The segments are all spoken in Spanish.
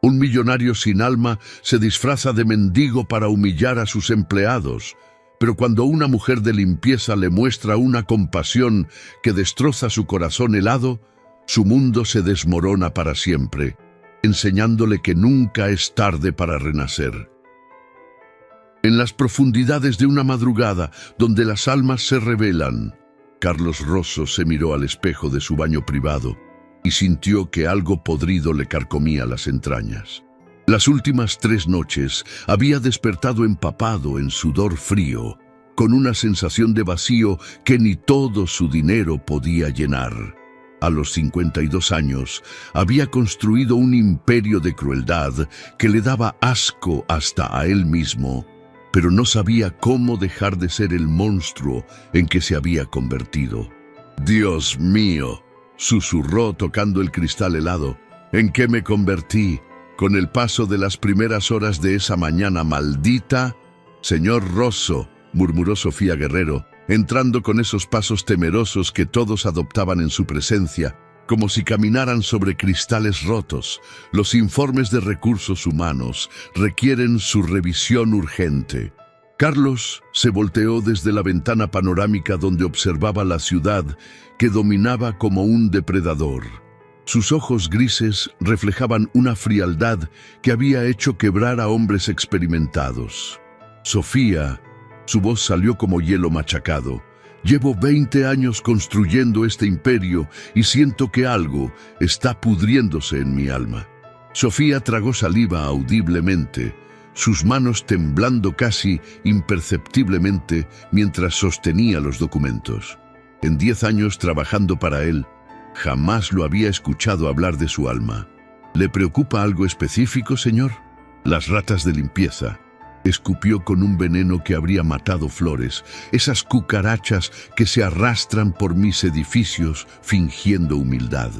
Un millonario sin alma se disfraza de mendigo para humillar a sus empleados, pero cuando una mujer de limpieza le muestra una compasión que destroza su corazón helado, su mundo se desmorona para siempre, enseñándole que nunca es tarde para renacer. En las profundidades de una madrugada, donde las almas se revelan, Carlos Rosso se miró al espejo de su baño privado y sintió que algo podrido le carcomía las entrañas. Las últimas 3 noches había despertado empapado en sudor frío, con una sensación de vacío que ni todo su dinero podía llenar. A los 52 años, había construido un imperio de crueldad que le daba asco hasta a él mismo, pero no sabía cómo dejar de ser el monstruo en que se había convertido. «Dios mío», susurró tocando el cristal helado, «¿en qué me convertí? Con el paso de las primeras horas de esa mañana maldita». «Señor Rosso», murmuró Sofía Guerrero, entrando con esos pasos temerosos que todos adoptaban en su presencia, como si caminaran sobre cristales rotos. «Los informes de recursos humanos requieren su revisión urgente». Carlos se volteó desde la ventana panorámica donde observaba la ciudad que dominaba como un depredador. Sus ojos grises reflejaban una frialdad que había hecho quebrar a hombres experimentados. «Sofía», su voz salió como hielo machacado, «llevo 20 años construyendo este imperio y siento que algo está pudriéndose en mi alma». Sofía tragó saliva audiblemente, sus manos temblando casi imperceptiblemente mientras sostenía los documentos. En 10 años trabajando para él, jamás lo había escuchado hablar de su alma. «¿Le preocupa algo específico, señor?» «Las ratas de limpieza», escupió con un veneno que habría matado flores, «esas cucarachas que se arrastran por mis edificios fingiendo humildad».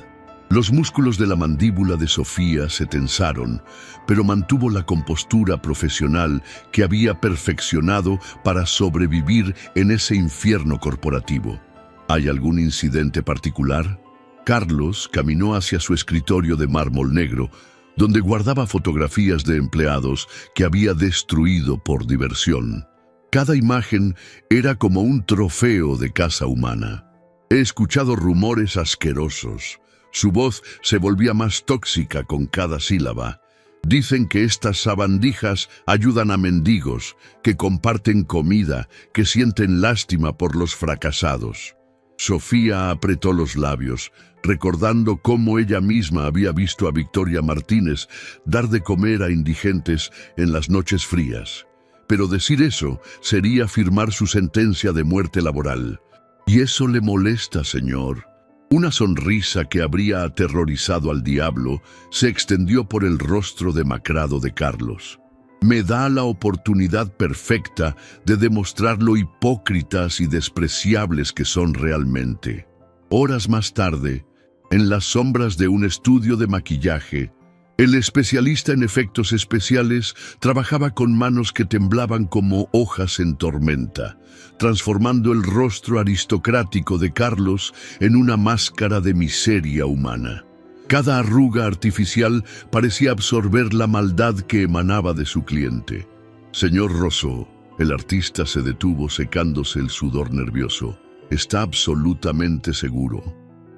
Los músculos de la mandíbula de Sofía se tensaron, pero mantuvo la compostura profesional que había perfeccionado para sobrevivir en ese infierno corporativo. «¿Hay algún incidente particular?» Carlos caminó hacia su escritorio de mármol negro, donde guardaba fotografías de empleados que había destruido por diversión. Cada imagen era como un trofeo de caza humana. «He escuchado rumores asquerosos». Su voz se volvía más tóxica con cada sílaba. «Dicen que estas sabandijas ayudan a mendigos, que comparten comida, que sienten lástima por los fracasados». Sofía apretó los labios, recordando cómo ella misma había visto a Victoria Martínez dar de comer a indigentes en las noches frías. Pero decir eso sería firmar su sentencia de muerte laboral. «¿Y eso le molesta, señor?» Una sonrisa que habría aterrorizado al diablo se extendió por el rostro demacrado de Carlos. «Me da la oportunidad perfecta de demostrar lo hipócritas y despreciables que son realmente». Horas más tarde, en las sombras de un estudio de maquillaje, el especialista en efectos especiales trabajaba con manos que temblaban como hojas en tormenta, transformando el rostro aristocrático de Carlos en una máscara de miseria humana. Cada arruga artificial parecía absorber la maldad que emanaba de su cliente. «Señor Rosso», el artista se detuvo secándose el sudor nervioso, «está absolutamente seguro.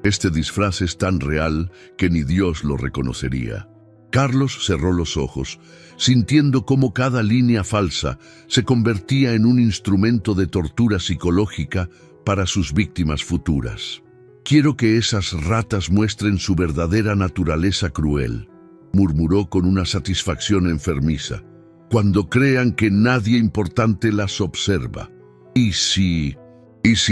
Este disfraz es tan real que ni Dios lo reconocería». Carlos cerró los ojos, sintiendo cómo cada línea falsa se convertía en un instrumento de tortura psicológica para sus víctimas futuras. «Quiero que esas ratas muestren su verdadera naturaleza cruel», murmuró con una satisfacción enfermiza, «cuando crean que nadie importante las observa. ¿Y si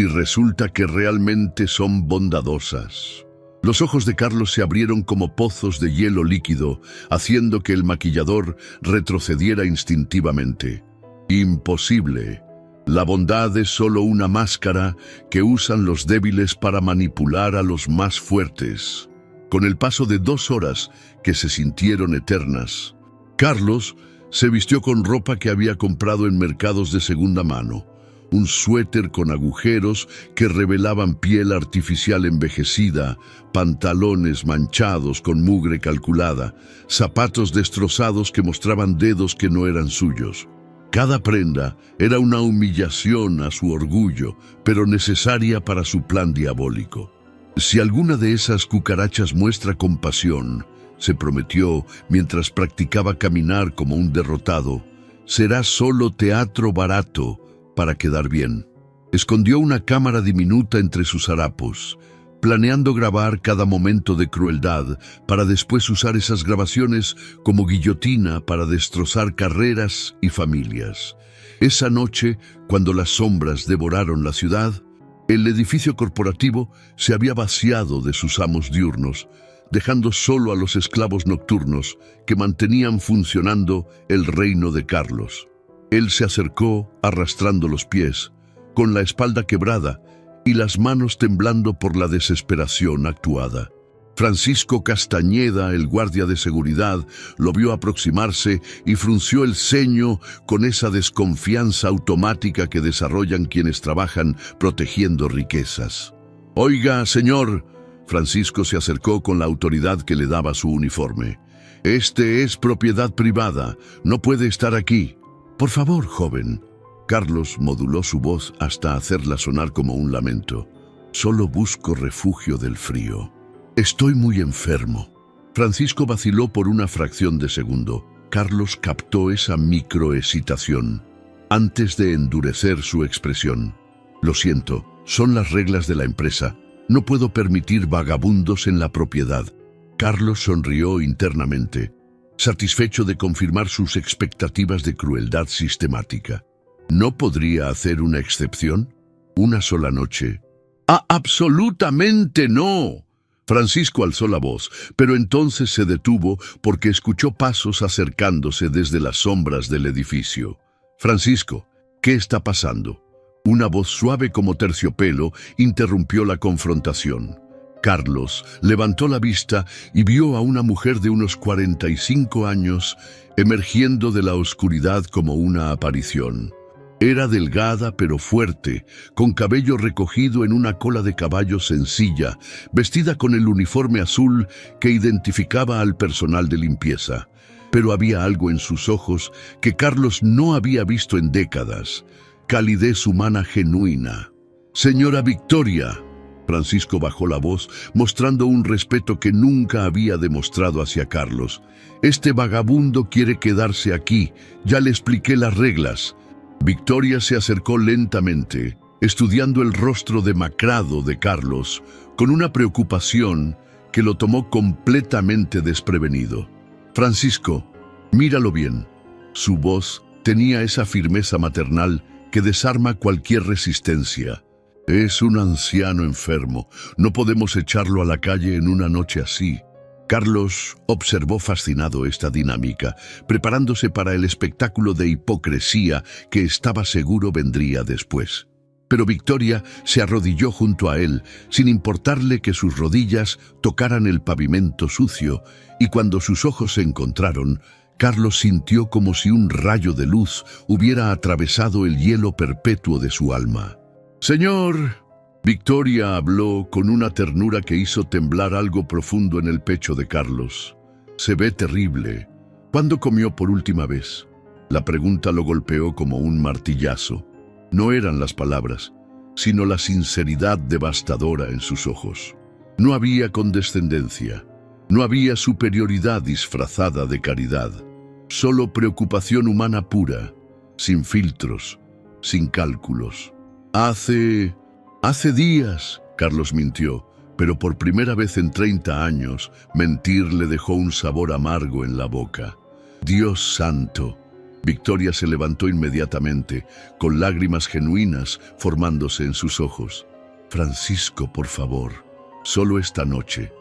resulta que realmente son bondadosas?» Los ojos de Carlos se abrieron como pozos de hielo líquido, haciendo que el maquillador retrocediera instintivamente. «Imposible. La bondad es solo una máscara que usan los débiles para manipular a los más fuertes». Con el paso de 2 horas, que se sintieron eternas, Carlos se vistió con ropa que había comprado en mercados de segunda mano. un suéter con agujeros que revelaban piel artificial envejecida, pantalones manchados con mugre calculada, zapatos destrozados que mostraban dedos que no eran suyos. Cada prenda era una humillación a su orgullo, pero necesaria para su plan diabólico. Si alguna de esas cucarachas muestra compasión, se prometió mientras practicaba caminar como un derrotado, será solo teatro barato para quedar bien. Escondió una cámara diminuta entre sus harapos, planeando grabar cada momento de crueldad para después usar esas grabaciones como guillotina para destrozar carreras y familias. Esa noche, cuando las sombras devoraron la ciudad, el edificio corporativo se había vaciado de sus amos diurnos, dejando solo a los esclavos nocturnos que mantenían funcionando el reino de Carlos. Él se acercó arrastrando los pies, con la espalda quebrada y las manos temblando por la desesperación actuada. Francisco Castañeda, el guardia de seguridad, lo vio aproximarse y frunció el ceño con esa desconfianza automática que desarrollan quienes trabajan protegiendo riquezas. «Oiga, señor», Francisco se acercó con la autoridad que le daba su uniforme. «Este es propiedad privada, no puede estar aquí». «Por favor, joven». Carlos moduló su voz hasta hacerla sonar como un lamento. «Solo busco refugio del frío. Estoy muy enfermo». Francisco vaciló por una fracción de segundo. Carlos captó esa microexcitación antes de endurecer su expresión. «Lo siento, son las reglas de la empresa. No puedo permitir vagabundos en la propiedad». Carlos sonrió internamente, satisfecho de confirmar sus expectativas de crueldad sistemática. ¿No podría hacer una excepción? ¿Una sola noche? ¡Ah, absolutamente no! Francisco alzó la voz, pero entonces se detuvo porque escuchó pasos acercándose desde las sombras del edificio. «Francisco, ¿qué está pasando?». Una voz suave como terciopelo interrumpió la confrontación. Carlos levantó la vista y vio a una mujer de unos 45 años emergiendo de la oscuridad como una aparición. Era delgada pero fuerte, con cabello recogido en una cola de caballo sencilla, vestida con el uniforme azul que identificaba al personal de limpieza. Pero había algo en sus ojos que Carlos no había visto en décadas: calidez humana genuina. «Señora Victoria». Francisco bajó la voz, mostrando un respeto que nunca había demostrado hacia Carlos. «Este vagabundo quiere quedarse aquí. Ya le expliqué las reglas». Victoria se acercó lentamente, estudiando el rostro demacrado de Carlos, con una preocupación que lo tomó completamente desprevenido. «Francisco, míralo bien». Su voz tenía esa firmeza maternal que desarma cualquier resistencia. «Es un anciano enfermo. No podemos echarlo a la calle en una noche así». Carlos observó fascinado esta dinámica, preparándose para el espectáculo de hipocresía que estaba seguro vendría después. Pero Victoria se arrodilló junto a él, sin importarle que sus rodillas tocaran el pavimento sucio, y cuando sus ojos se encontraron, Carlos sintió como si un rayo de luz hubiera atravesado el hielo perpetuo de su alma. «Señor», Victoria habló con una ternura que hizo temblar algo profundo en el pecho de Carlos. «Se ve terrible. ¿Cuándo comió por última vez?». La pregunta lo golpeó como un martillazo. No eran las palabras, sino la sinceridad devastadora en sus ojos. No había condescendencia, no había superioridad disfrazada de caridad, solo preocupación humana pura, sin filtros, sin cálculos. Hace días», Carlos mintió, pero por primera vez en 30 años, mentir le dejó un sabor amargo en la boca. «Dios santo». Victoria se levantó inmediatamente, con lágrimas genuinas formándose en sus ojos. «Francisco, por favor, solo esta noche.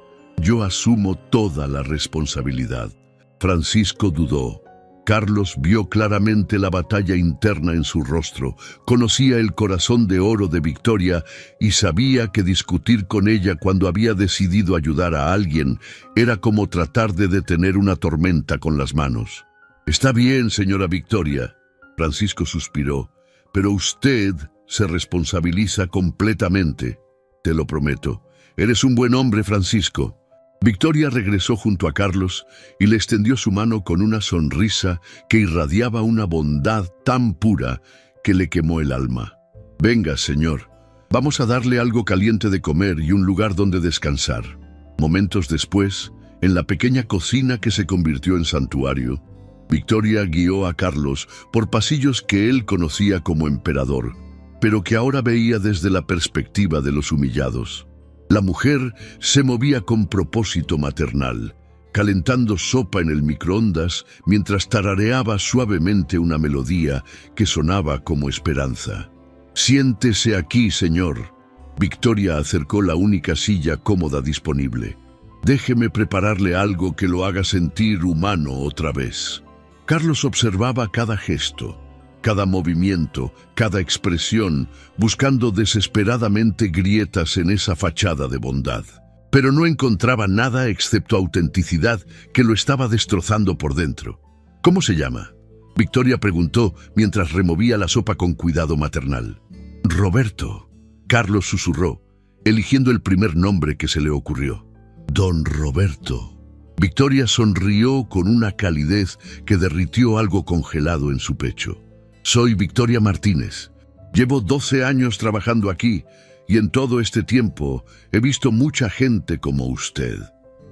Yo asumo toda la responsabilidad». Francisco dudó. Carlos vio claramente la batalla interna en su rostro, conocía el corazón de oro de Victoria y sabía que discutir con ella cuando había decidido ayudar a alguien era como tratar de detener una tormenta con las manos. «Está bien, señora Victoria». Francisco suspiró. «Pero usted se responsabiliza completamente. Te lo prometo. Eres un buen hombre, Francisco. Victoria regresó junto a Carlos y le extendió su mano con una sonrisa que irradiaba una bondad tan pura que le quemó el alma. Venga, señor. Vamos a darle algo caliente de comer y un lugar donde descansar. Momentos después, en la pequeña cocina que se convirtió en santuario, Victoria guió a Carlos por pasillos que él conocía como emperador, pero que ahora veía desde la perspectiva de los humillados. La mujer se movía con propósito maternal, calentando sopa en el microondas mientras tarareaba suavemente una melodía que sonaba como esperanza. «Siéntese aquí, señor». Victoria acercó la única silla cómoda disponible. «Déjeme prepararle algo que lo haga sentir humano otra vez». Carlos observaba cada gesto, cada movimiento, cada expresión, buscando desesperadamente grietas en esa fachada de bondad. Pero no encontraba nada excepto autenticidad que lo estaba destrozando por dentro. «¿Cómo se llama?», Victoria preguntó mientras removía la sopa con cuidado maternal. «Roberto», Carlos susurró, eligiendo el primer nombre que se le ocurrió. «Don Roberto». Victoria sonrió con una calidez que derritió algo congelado en su pecho. «Soy Victoria Martínez. Llevo 12 años trabajando aquí y en todo este tiempo he visto mucha gente como usted,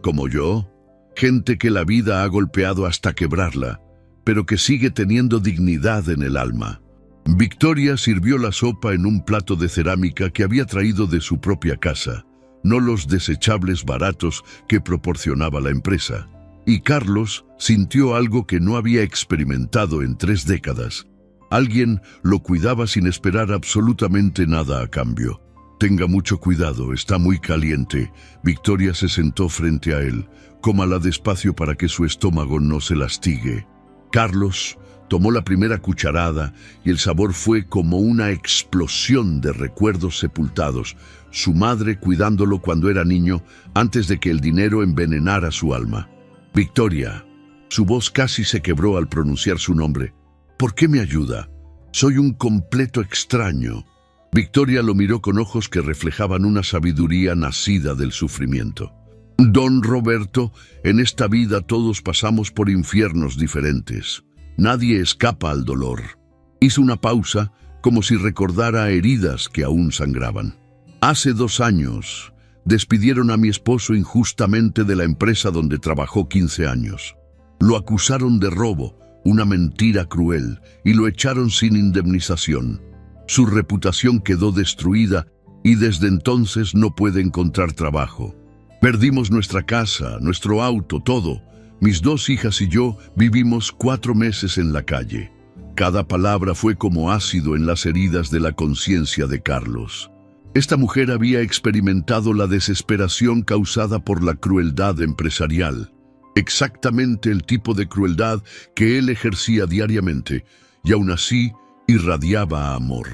como yo, gente que la vida ha golpeado hasta quebrarla, pero que sigue teniendo dignidad en el alma». Victoria sirvió la sopa en un plato de cerámica que había traído de su propia casa, no los desechables baratos que proporcionaba la empresa. Y Carlos sintió algo que no había experimentado en 3 décadas. Alguien lo cuidaba sin esperar absolutamente nada a cambio. «Tenga mucho cuidado, está muy caliente». Victoria se sentó frente a él. «Cómala despacio para que su estómago no se lastigue». Carlos tomó la primera cucharada y el sabor fue como una explosión de recuerdos sepultados. Su madre cuidándolo cuando era niño, antes de que el dinero envenenara su alma. «Victoria». Su voz casi se quebró al pronunciar su nombre. «¿Por qué me ayuda? Soy un completo extraño». Victoria lo miró con ojos que reflejaban una sabiduría nacida del sufrimiento. «Don Roberto, en esta vida todos pasamos por infiernos diferentes. Nadie escapa al dolor». Hizo una pausa, como si recordara heridas que aún sangraban. «Hace 2 años, despidieron a mi esposo injustamente de la empresa donde trabajó 15 años. Lo acusaron de robo, una mentira cruel, y lo echaron sin indemnización. Su reputación quedó destruida y desde entonces no puede encontrar trabajo. Perdimos nuestra casa, nuestro auto, todo. Mis 2 hijas y yo vivimos 4 meses en la calle». Cada palabra fue como ácido en las heridas de la conciencia de Carlos. Esta mujer había experimentado la desesperación causada por la crueldad empresarial, exactamente el tipo de crueldad que él ejercía diariamente, y aún así irradiaba amor.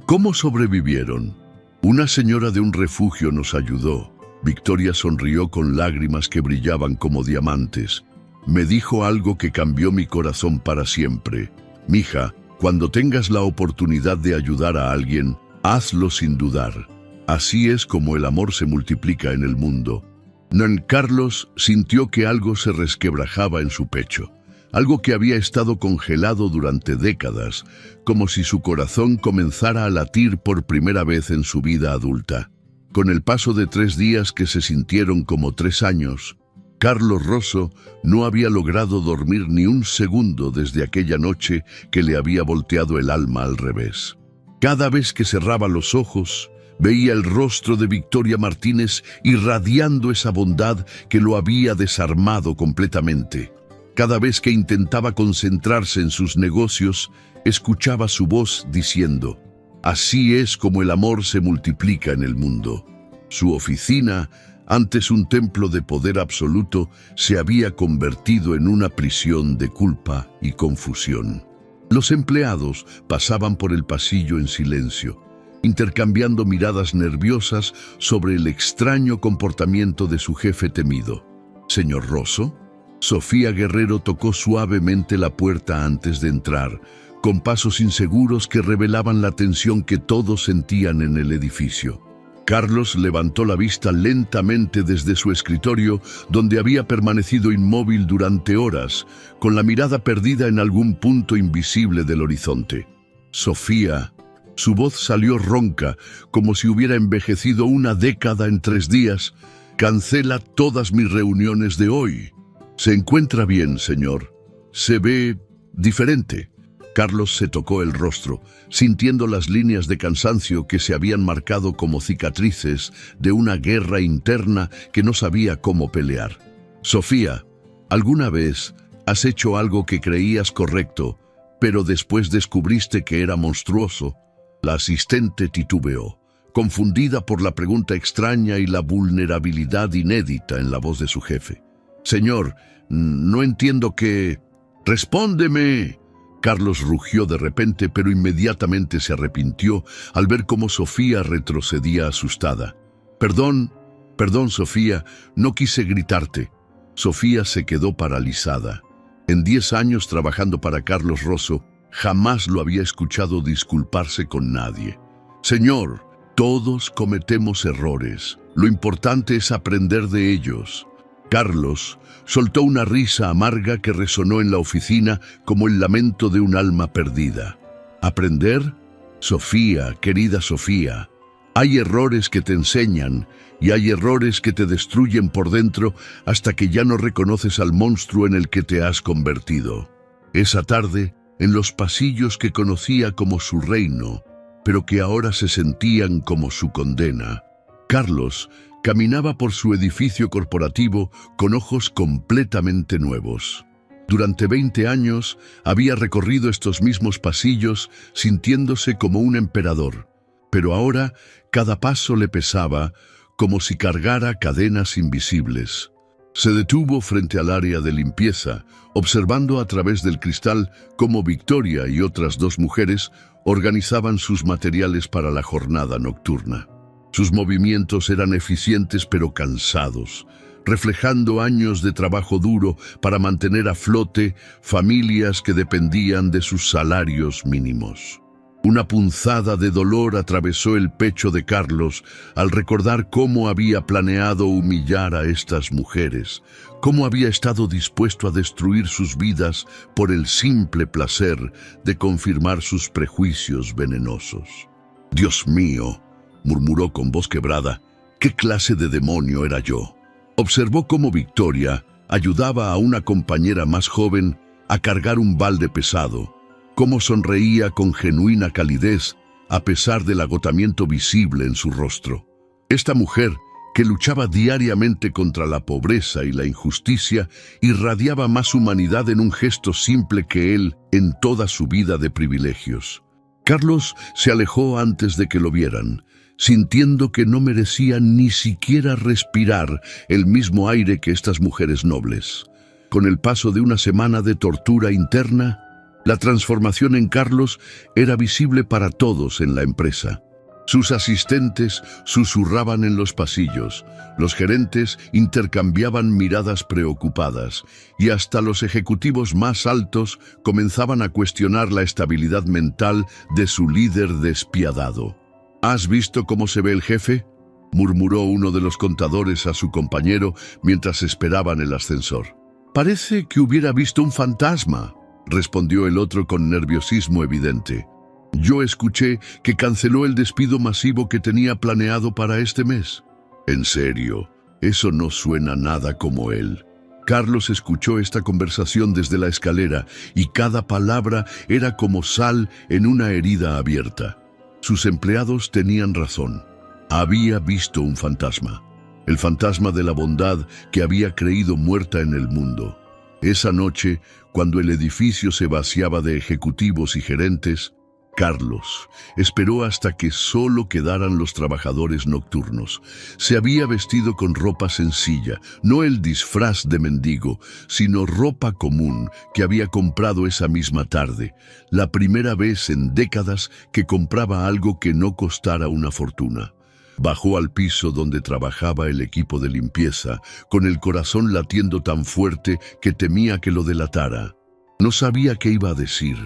¿Cómo sobrevivieron? «Una señora de un refugio nos ayudó». Victoria sonrió con lágrimas que brillaban como diamantes. «Me dijo algo que cambió mi corazón para siempre. Mija, cuando tengas la oportunidad de ayudar a alguien, hazlo sin dudar. Así es como el amor se multiplica en el mundo». Don Carlos sintió que algo se resquebrajaba en su pecho, algo que había estado congelado durante décadas, como si su corazón comenzara a latir por primera vez en su vida adulta. Con el paso de 3 días que se sintieron como 3 años, Carlos Rosso no había logrado dormir ni un segundo desde aquella noche que le había volteado el alma al revés. Cada vez que cerraba los ojos, veía el rostro de Victoria Martínez irradiando esa bondad que lo había desarmado completamente. Cada vez que intentaba concentrarse en sus negocios, escuchaba su voz diciendo: «Así es como el amor se multiplica en el mundo». Su oficina, antes un templo de poder absoluto, se había convertido en una prisión de culpa y confusión. Los empleados pasaban por el pasillo en silencio, intercambiando miradas nerviosas sobre el extraño comportamiento de su jefe temido. «¿Señor Rosso?». Sofía Guerrero tocó suavemente la puerta antes de entrar, con pasos inseguros que revelaban la tensión que todos sentían en el edificio. Carlos levantó la vista lentamente desde su escritorio, donde había permanecido inmóvil durante horas, con la mirada perdida en algún punto invisible del horizonte. Sofía. Su voz salió ronca, como si hubiera envejecido una década en 3 días. Cancela todas mis reuniones de hoy. Se encuentra bien, señor. Se ve diferente. Carlos se tocó el rostro, sintiendo las líneas de cansancio que se habían marcado como cicatrices de una guerra interna que no sabía cómo pelear. Sofía, ¿alguna vez has hecho algo que creías correcto, pero después descubriste que era monstruoso? La asistente titubeó, confundida por la pregunta extraña y la vulnerabilidad inédita en la voz de su jefe. Señor, no entiendo qué... ¡Respóndeme! Carlos rugió de repente, pero inmediatamente se arrepintió al ver cómo Sofía retrocedía asustada. Perdón, Sofía, no quise gritarte. Sofía se quedó paralizada. En 10 años trabajando para Carlos Rosso, jamás lo había escuchado disculparse con nadie. Señor, todos cometemos errores. Lo importante es aprender de ellos. Carlos soltó una risa amarga que resonó en la oficina como el lamento de un alma perdida. ¿Aprender? Sofía, querida Sofía, hay errores que te enseñan y hay errores que te destruyen por dentro hasta que ya no reconoces al monstruo en el que te has convertido. Esa tarde, en los pasillos que conocía como su reino, pero que ahora se sentían como su condena, Carlos caminaba por su edificio corporativo con ojos completamente nuevos. Durante 20 años había recorrido estos mismos pasillos sintiéndose como un emperador, pero ahora cada paso le pesaba como si cargara cadenas invisibles. Se detuvo frente al área de limpieza, observando a través del cristal cómo Victoria y otras 2 mujeres organizaban sus materiales para la jornada nocturna. Sus movimientos eran eficientes pero cansados, reflejando años de trabajo duro para mantener a flote familias que dependían de sus salarios mínimos. Una punzada de dolor atravesó el pecho de Carlos al recordar cómo había planeado humillar a estas mujeres, cómo había estado dispuesto a destruir sus vidas por el simple placer de confirmar sus prejuicios venenosos. «Dios mío», murmuró con voz quebrada, «¿qué clase de demonio era yo?». Observó cómo Victoria ayudaba a una compañera más joven a cargar un balde pesado, cómo sonreía con genuina calidez a pesar del agotamiento visible en su rostro. Esta mujer, que luchaba diariamente contra la pobreza y la injusticia, irradiaba más humanidad en un gesto simple que él en toda su vida de privilegios. Carlos se alejó antes de que lo vieran, sintiendo que no merecía ni siquiera respirar el mismo aire que estas mujeres nobles. Con el paso de una semana de tortura interna, la transformación en Carlos era visible para todos en la empresa. Sus asistentes susurraban en los pasillos, los gerentes intercambiaban miradas preocupadas y hasta los ejecutivos más altos comenzaban a cuestionar la estabilidad mental de su líder despiadado. «¿Has visto cómo se ve el jefe?», murmuró uno de los contadores a su compañero mientras esperaban el ascensor. «Parece que hubiera visto un fantasma», respondió el otro con nerviosismo evidente. «Yo escuché que canceló el despido masivo que tenía planeado para este mes». «¿En serio? Eso no suena nada como él». Carlos escuchó esta conversación desde la escalera y cada palabra era como sal en una herida abierta. Sus empleados tenían razón. Había visto un fantasma. El fantasma de la bondad que había creído muerta en el mundo. Esa noche, cuando el edificio se vaciaba de ejecutivos y gerentes, Carlos esperó hasta que solo quedaran los trabajadores nocturnos. Se había vestido con ropa sencilla, no el disfraz de mendigo, sino ropa común que había comprado esa misma tarde, la primera vez en décadas que compraba algo que no costara una fortuna. Bajó al piso donde trabajaba el equipo de limpieza, con el corazón latiendo tan fuerte que temía que lo delatara. No sabía qué iba a decir.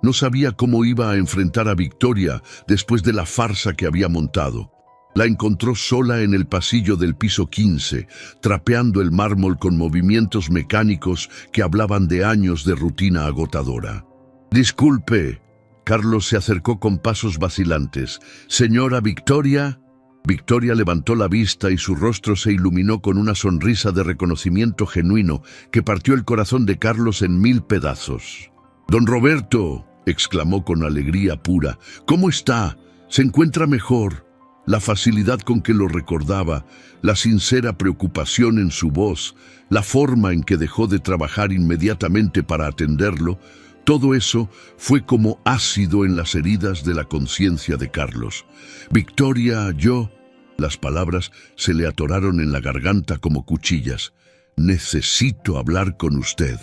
No sabía cómo iba a enfrentar a Victoria después de la farsa que había montado. La encontró sola en el pasillo del piso 15, trapeando el mármol con movimientos mecánicos que hablaban de años de rutina agotadora. «Disculpe». Carlos se acercó con pasos vacilantes. «Señora Victoria». Victoria levantó la vista y su rostro se iluminó con una sonrisa de reconocimiento genuino que partió el corazón de Carlos en 1000 pedazos. «Don Roberto», exclamó con alegría pura, «¿cómo está? ¿Se encuentra mejor?» La facilidad con que lo recordaba, la sincera preocupación en su voz, la forma en que dejó de trabajar inmediatamente para atenderlo, todo eso fue como ácido en las heridas de la conciencia de Carlos. «Victoria, yo...» Las palabras se le atoraron en la garganta como cuchillas. «Necesito hablar con usted».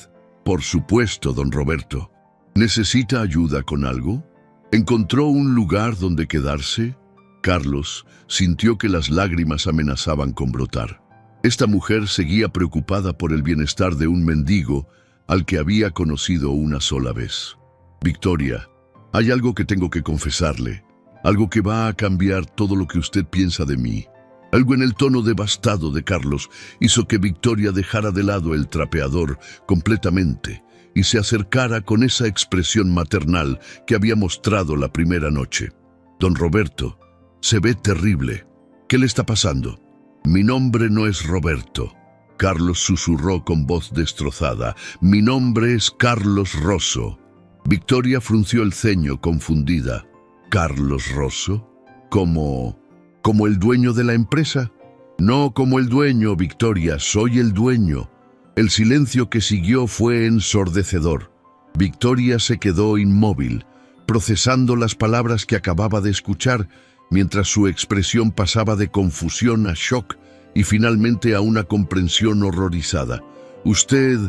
«Por supuesto, don Roberto». «¿Necesita ayuda con algo? ¿Encontró un lugar donde quedarse?» Carlos sintió que las lágrimas amenazaban con brotar. Esta mujer seguía preocupada por el bienestar de un mendigo al que había conocido una sola vez. «Victoria, hay algo que tengo que confesarle, algo que va a cambiar todo lo que usted piensa de mí». Algo en el tono devastado de Carlos hizo que Victoria dejara de lado el trapeador completamente y se acercara con esa expresión maternal que había mostrado la primera noche. «Don Roberto, se ve terrible. ¿Qué le está pasando?» «Mi nombre no es Roberto». Carlos susurró con voz destrozada. «Mi nombre es Carlos Rosso». Victoria frunció el ceño confundida. «¿Carlos Rosso? ¿Como el dueño de la empresa?» «No como el dueño, Victoria, soy el dueño». El silencio que siguió fue ensordecedor. Victoria se quedó inmóvil, procesando las palabras que acababa de escuchar, mientras su expresión pasaba de confusión a shock y finalmente a una comprensión horrorizada. «¿Usted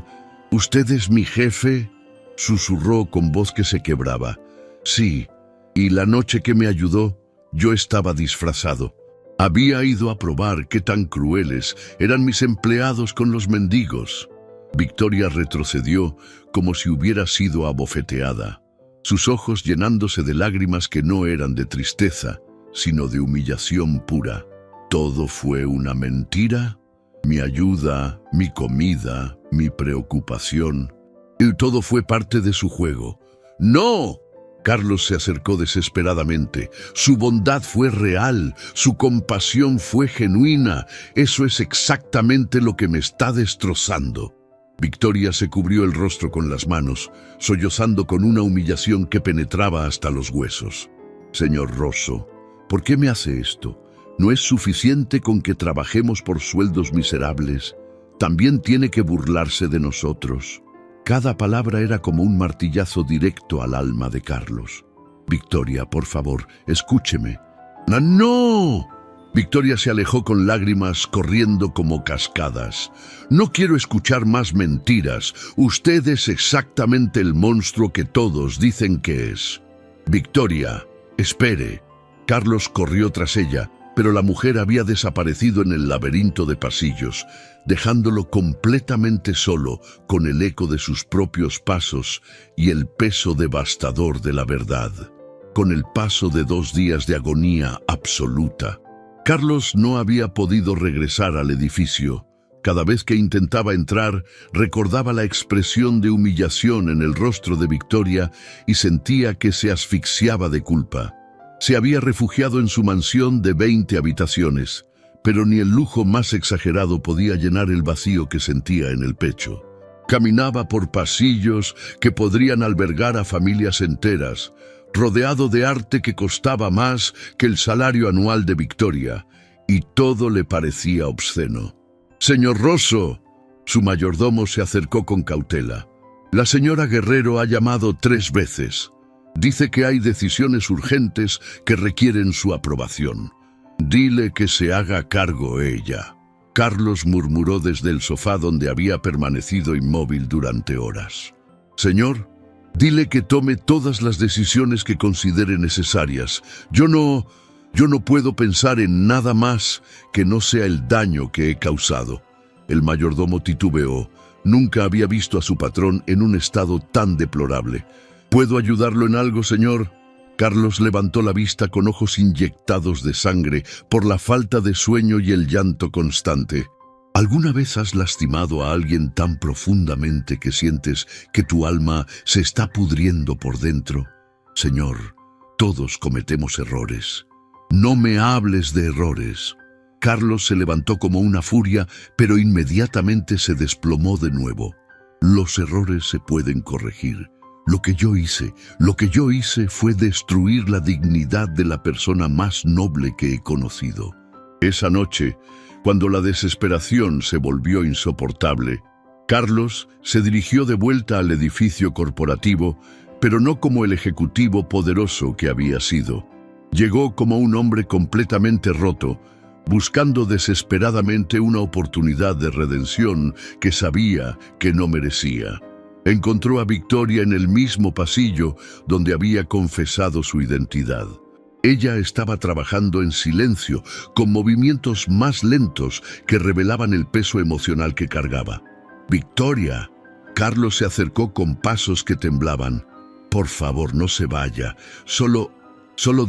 es mi jefe?», susurró con voz que se quebraba. «Sí, y la noche que me ayudó, yo estaba disfrazado. Había ido a probar qué tan crueles eran mis empleados con los mendigos». Victoria retrocedió como si hubiera sido abofeteada, sus ojos llenándose de lágrimas que no eran de tristeza, sino de humillación pura. ¿Todo fue una mentira? Mi ayuda, mi comida, mi preocupación. Y todo fue parte de su juego. ¡No! Carlos se acercó desesperadamente. Su bondad fue real, su compasión fue genuina. Eso es exactamente lo que me está destrozando. Victoria se cubrió el rostro con las manos, sollozando con una humillación que penetraba hasta los huesos. «Señor Rosso, ¿por qué me hace esto? ¿No es suficiente con que trabajemos por sueldos miserables? ¿También tiene que burlarse de nosotros?» Cada palabra era como un martillazo directo al alma de Carlos. «Victoria, por favor, escúcheme». «¡No!». Victoria se alejó con lágrimas corriendo como cascadas. «No quiero escuchar más mentiras. Usted es exactamente el monstruo que todos dicen que es». «Victoria, espere». Carlos corrió tras ella, pero la mujer había desaparecido en el laberinto de pasillos, dejándolo completamente solo con el eco de sus propios pasos y el peso devastador de la verdad. Con el paso de 2 días de agonía absoluta, Carlos no había podido regresar al edificio. Cada vez que intentaba entrar, recordaba la expresión de humillación en el rostro de Victoria y sentía que se asfixiaba de culpa. Se había refugiado en su mansión de 20 habitaciones, pero ni el lujo más exagerado podía llenar el vacío que sentía en el pecho. Caminaba por pasillos que podrían albergar a familias enteras, rodeado de arte que costaba más que el salario anual de Victoria, y todo le parecía obsceno. «Señor Rosso». Su mayordomo se acercó con cautela. «La señora Guerrero ha llamado 3 veces. Dice que hay decisiones urgentes que requieren su aprobación. Dile que se haga cargo ella». Carlos murmuró desde el sofá donde había permanecido inmóvil durante horas. «Señor, dile que tome todas las decisiones que considere necesarias. Yo no puedo pensar en nada más que no sea el daño que he causado». El mayordomo titubeó. Nunca había visto a su patrón en un estado tan deplorable. ¿Puedo ayudarlo en algo, señor? Carlos levantó la vista con ojos inyectados de sangre por la falta de sueño y el llanto constante. ¿Alguna vez has lastimado a alguien tan profundamente que sientes que tu alma se está pudriendo por dentro? Señor, todos cometemos errores. No me hables de errores. Carlos se levantó como una furia, pero inmediatamente se desplomó de nuevo. Los errores se pueden corregir. Lo que yo hice fue destruir la dignidad de la persona más noble que he conocido. Esa noche, cuando la desesperación se volvió insoportable, Carlos se dirigió de vuelta al edificio corporativo, pero no como el ejecutivo poderoso que había sido. Llegó como un hombre completamente roto, buscando desesperadamente una oportunidad de redención que sabía que no merecía. Encontró a Victoria en el mismo pasillo donde había confesado su identidad. Ella estaba trabajando en silencio, con movimientos más lentos que revelaban el peso emocional que cargaba. «Victoria». Carlos se acercó con pasos que temblaban. «Por favor, no se vaya. Solo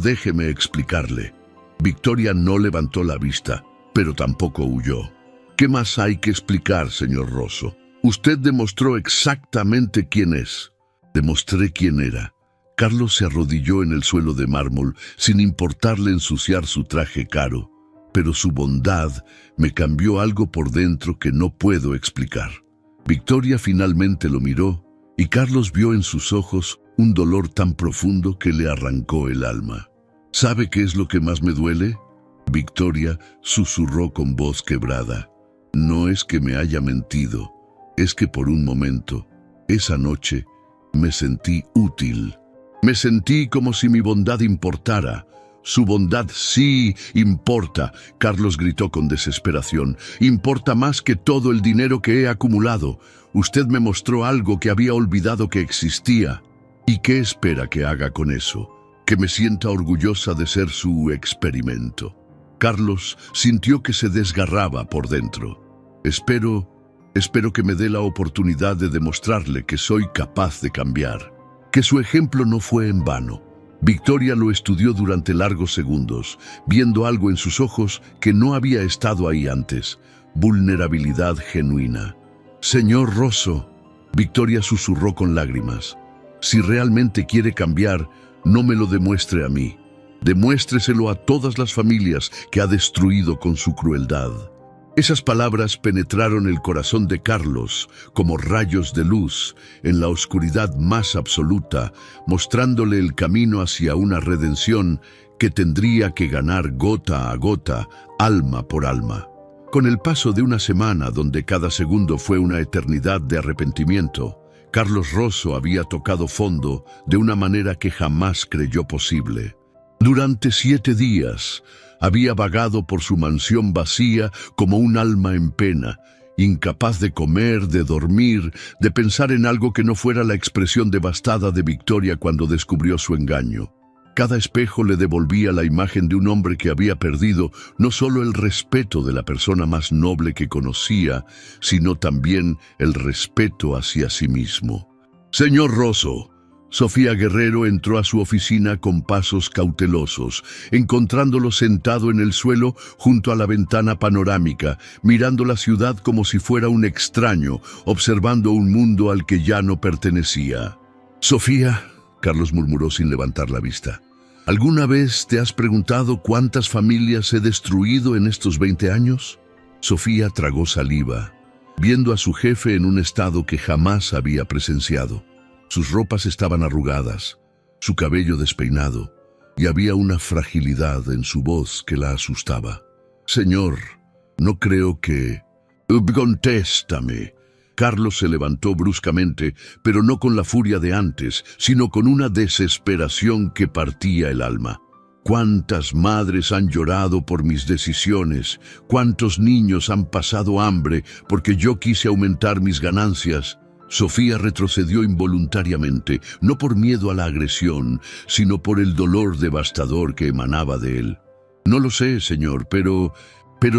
déjeme explicarle». Victoria no levantó la vista, pero tampoco huyó. «¿Qué más hay que explicar, señor Rosso? Usted demostró exactamente quién es». «Demostré quién era». Carlos se arrodilló en el suelo de mármol, sin importarle ensuciar su traje caro. «Pero su bondad me cambió algo por dentro que no puedo explicar». Victoria finalmente lo miró, y Carlos vio en sus ojos un dolor tan profundo que le arrancó el alma. «¿Sabe qué es lo que más me duele?». Victoria susurró con voz quebrada. «No es que me haya mentido. Es que por un momento, esa noche, me sentí útil. Me sentí como si mi bondad importara». «Su bondad sí importa», Carlos gritó con desesperación. «Importa más que todo el dinero que he acumulado. Usted me mostró algo que había olvidado que existía. ¿Y qué espera que haga con eso? Que me sienta orgullosa de ser su experimento». Carlos sintió que se desgarraba por dentro. Espero que me dé la oportunidad de demostrarle que soy capaz de cambiar, que su ejemplo no fue en vano». Victoria lo estudió durante largos segundos, viendo algo en sus ojos que no había estado ahí antes: vulnerabilidad genuina. «Señor Rosso», Victoria susurró con lágrimas, «si realmente quiere cambiar, no me lo demuestre a mí. Demuéstreselo a todas las familias que ha destruido con su crueldad». Esas palabras penetraron el corazón de Carlos como rayos de luz en la oscuridad más absoluta, mostrándole el camino hacia una redención que tendría que ganar gota a gota, alma por alma. Con el paso de una semana donde cada segundo fue una eternidad de arrepentimiento, Carlos Rosso había tocado fondo de una manera que jamás creyó posible. Durante 7 días, había vagado por su mansión vacía como un alma en pena, incapaz de comer, de dormir, de pensar en algo que no fuera la expresión devastada de Victoria cuando descubrió su engaño. Cada espejo le devolvía la imagen de un hombre que había perdido no solo el respeto de la persona más noble que conocía, sino también el respeto hacia sí mismo. «Señor Rosso». Sofía Guerrero entró a su oficina con pasos cautelosos, encontrándolo sentado en el suelo junto a la ventana panorámica, mirando la ciudad como si fuera un extraño, observando un mundo al que ya no pertenecía. «Sofía», Carlos murmuró sin levantar la vista, «¿alguna vez te has preguntado cuántas familias he destruido en estos 20 años?» Sofía tragó saliva, viendo a su jefe en un estado que jamás había presenciado. Sus ropas estaban arrugadas, su cabello despeinado, y había una fragilidad en su voz que la asustaba. «Señor, no creo que...». «Contéstame». Carlos se levantó bruscamente, pero no con la furia de antes, sino con una desesperación que partía el alma. «¿Cuántas madres han llorado por mis decisiones? ¿Cuántos niños han pasado hambre porque yo quise aumentar mis ganancias?» Sofía retrocedió involuntariamente, no por miedo a la agresión, sino por el dolor devastador que emanaba de él. «No lo sé, señor, pero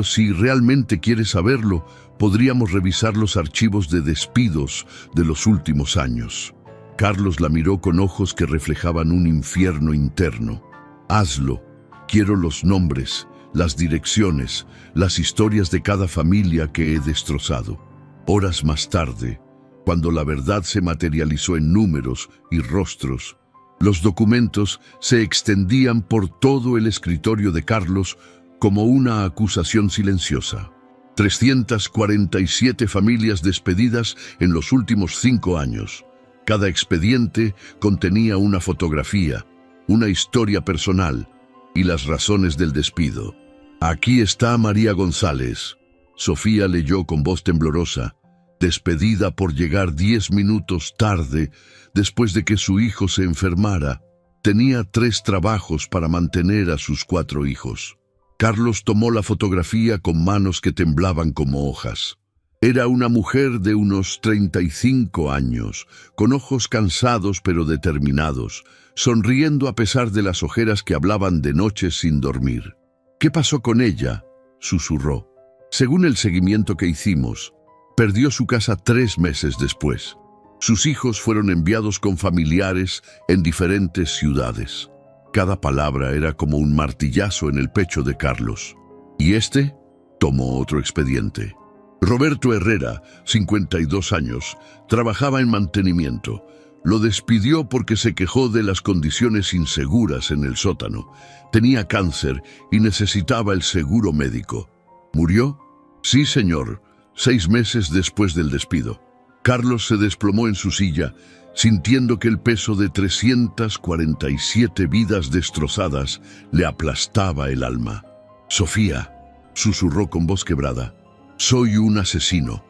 si realmente quiere saberlo, podríamos revisar los archivos de despidos de los últimos años». Carlos la miró con ojos que reflejaban un infierno interno. Hazlo. Quiero los nombres, las direcciones, las historias de cada familia que he destrozado. Horas más tarde, cuando la verdad se materializó en números y rostros, los documentos se extendían por todo el escritorio de Carlos como una acusación silenciosa. 347 familias despedidas en los últimos 5 años. Cada expediente contenía una fotografía, una historia personal y las razones del despido. Aquí está María González. Sofía leyó con voz temblorosa, despedida por llegar 10 minutos tarde después de que su hijo se enfermara. Tenía 3 trabajos para mantener a sus 4 hijos. Carlos tomó la fotografía con manos que temblaban como hojas. Era una mujer de unos 35 años, con ojos cansados pero determinados, sonriendo a pesar de las ojeras que hablaban de noches sin dormir. «¿Qué pasó con ella?», susurró. «Según el seguimiento que hicimos, perdió su casa 3 meses después. Sus hijos fueron enviados con familiares en diferentes ciudades». Cada palabra era como un martillazo en el pecho de Carlos. Y este tomó otro expediente. Roberto Herrera, 52 años, trabajaba en mantenimiento. Lo despidió porque se quejó de las condiciones inseguras en el sótano. Tenía cáncer y necesitaba el seguro médico. ¿Murió? Sí, señor, 6 meses después del despido. Carlos se desplomó en su silla, sintiendo que el peso de 347 vidas destrozadas le aplastaba el alma. «Sofía», susurró con voz quebrada, «soy un asesino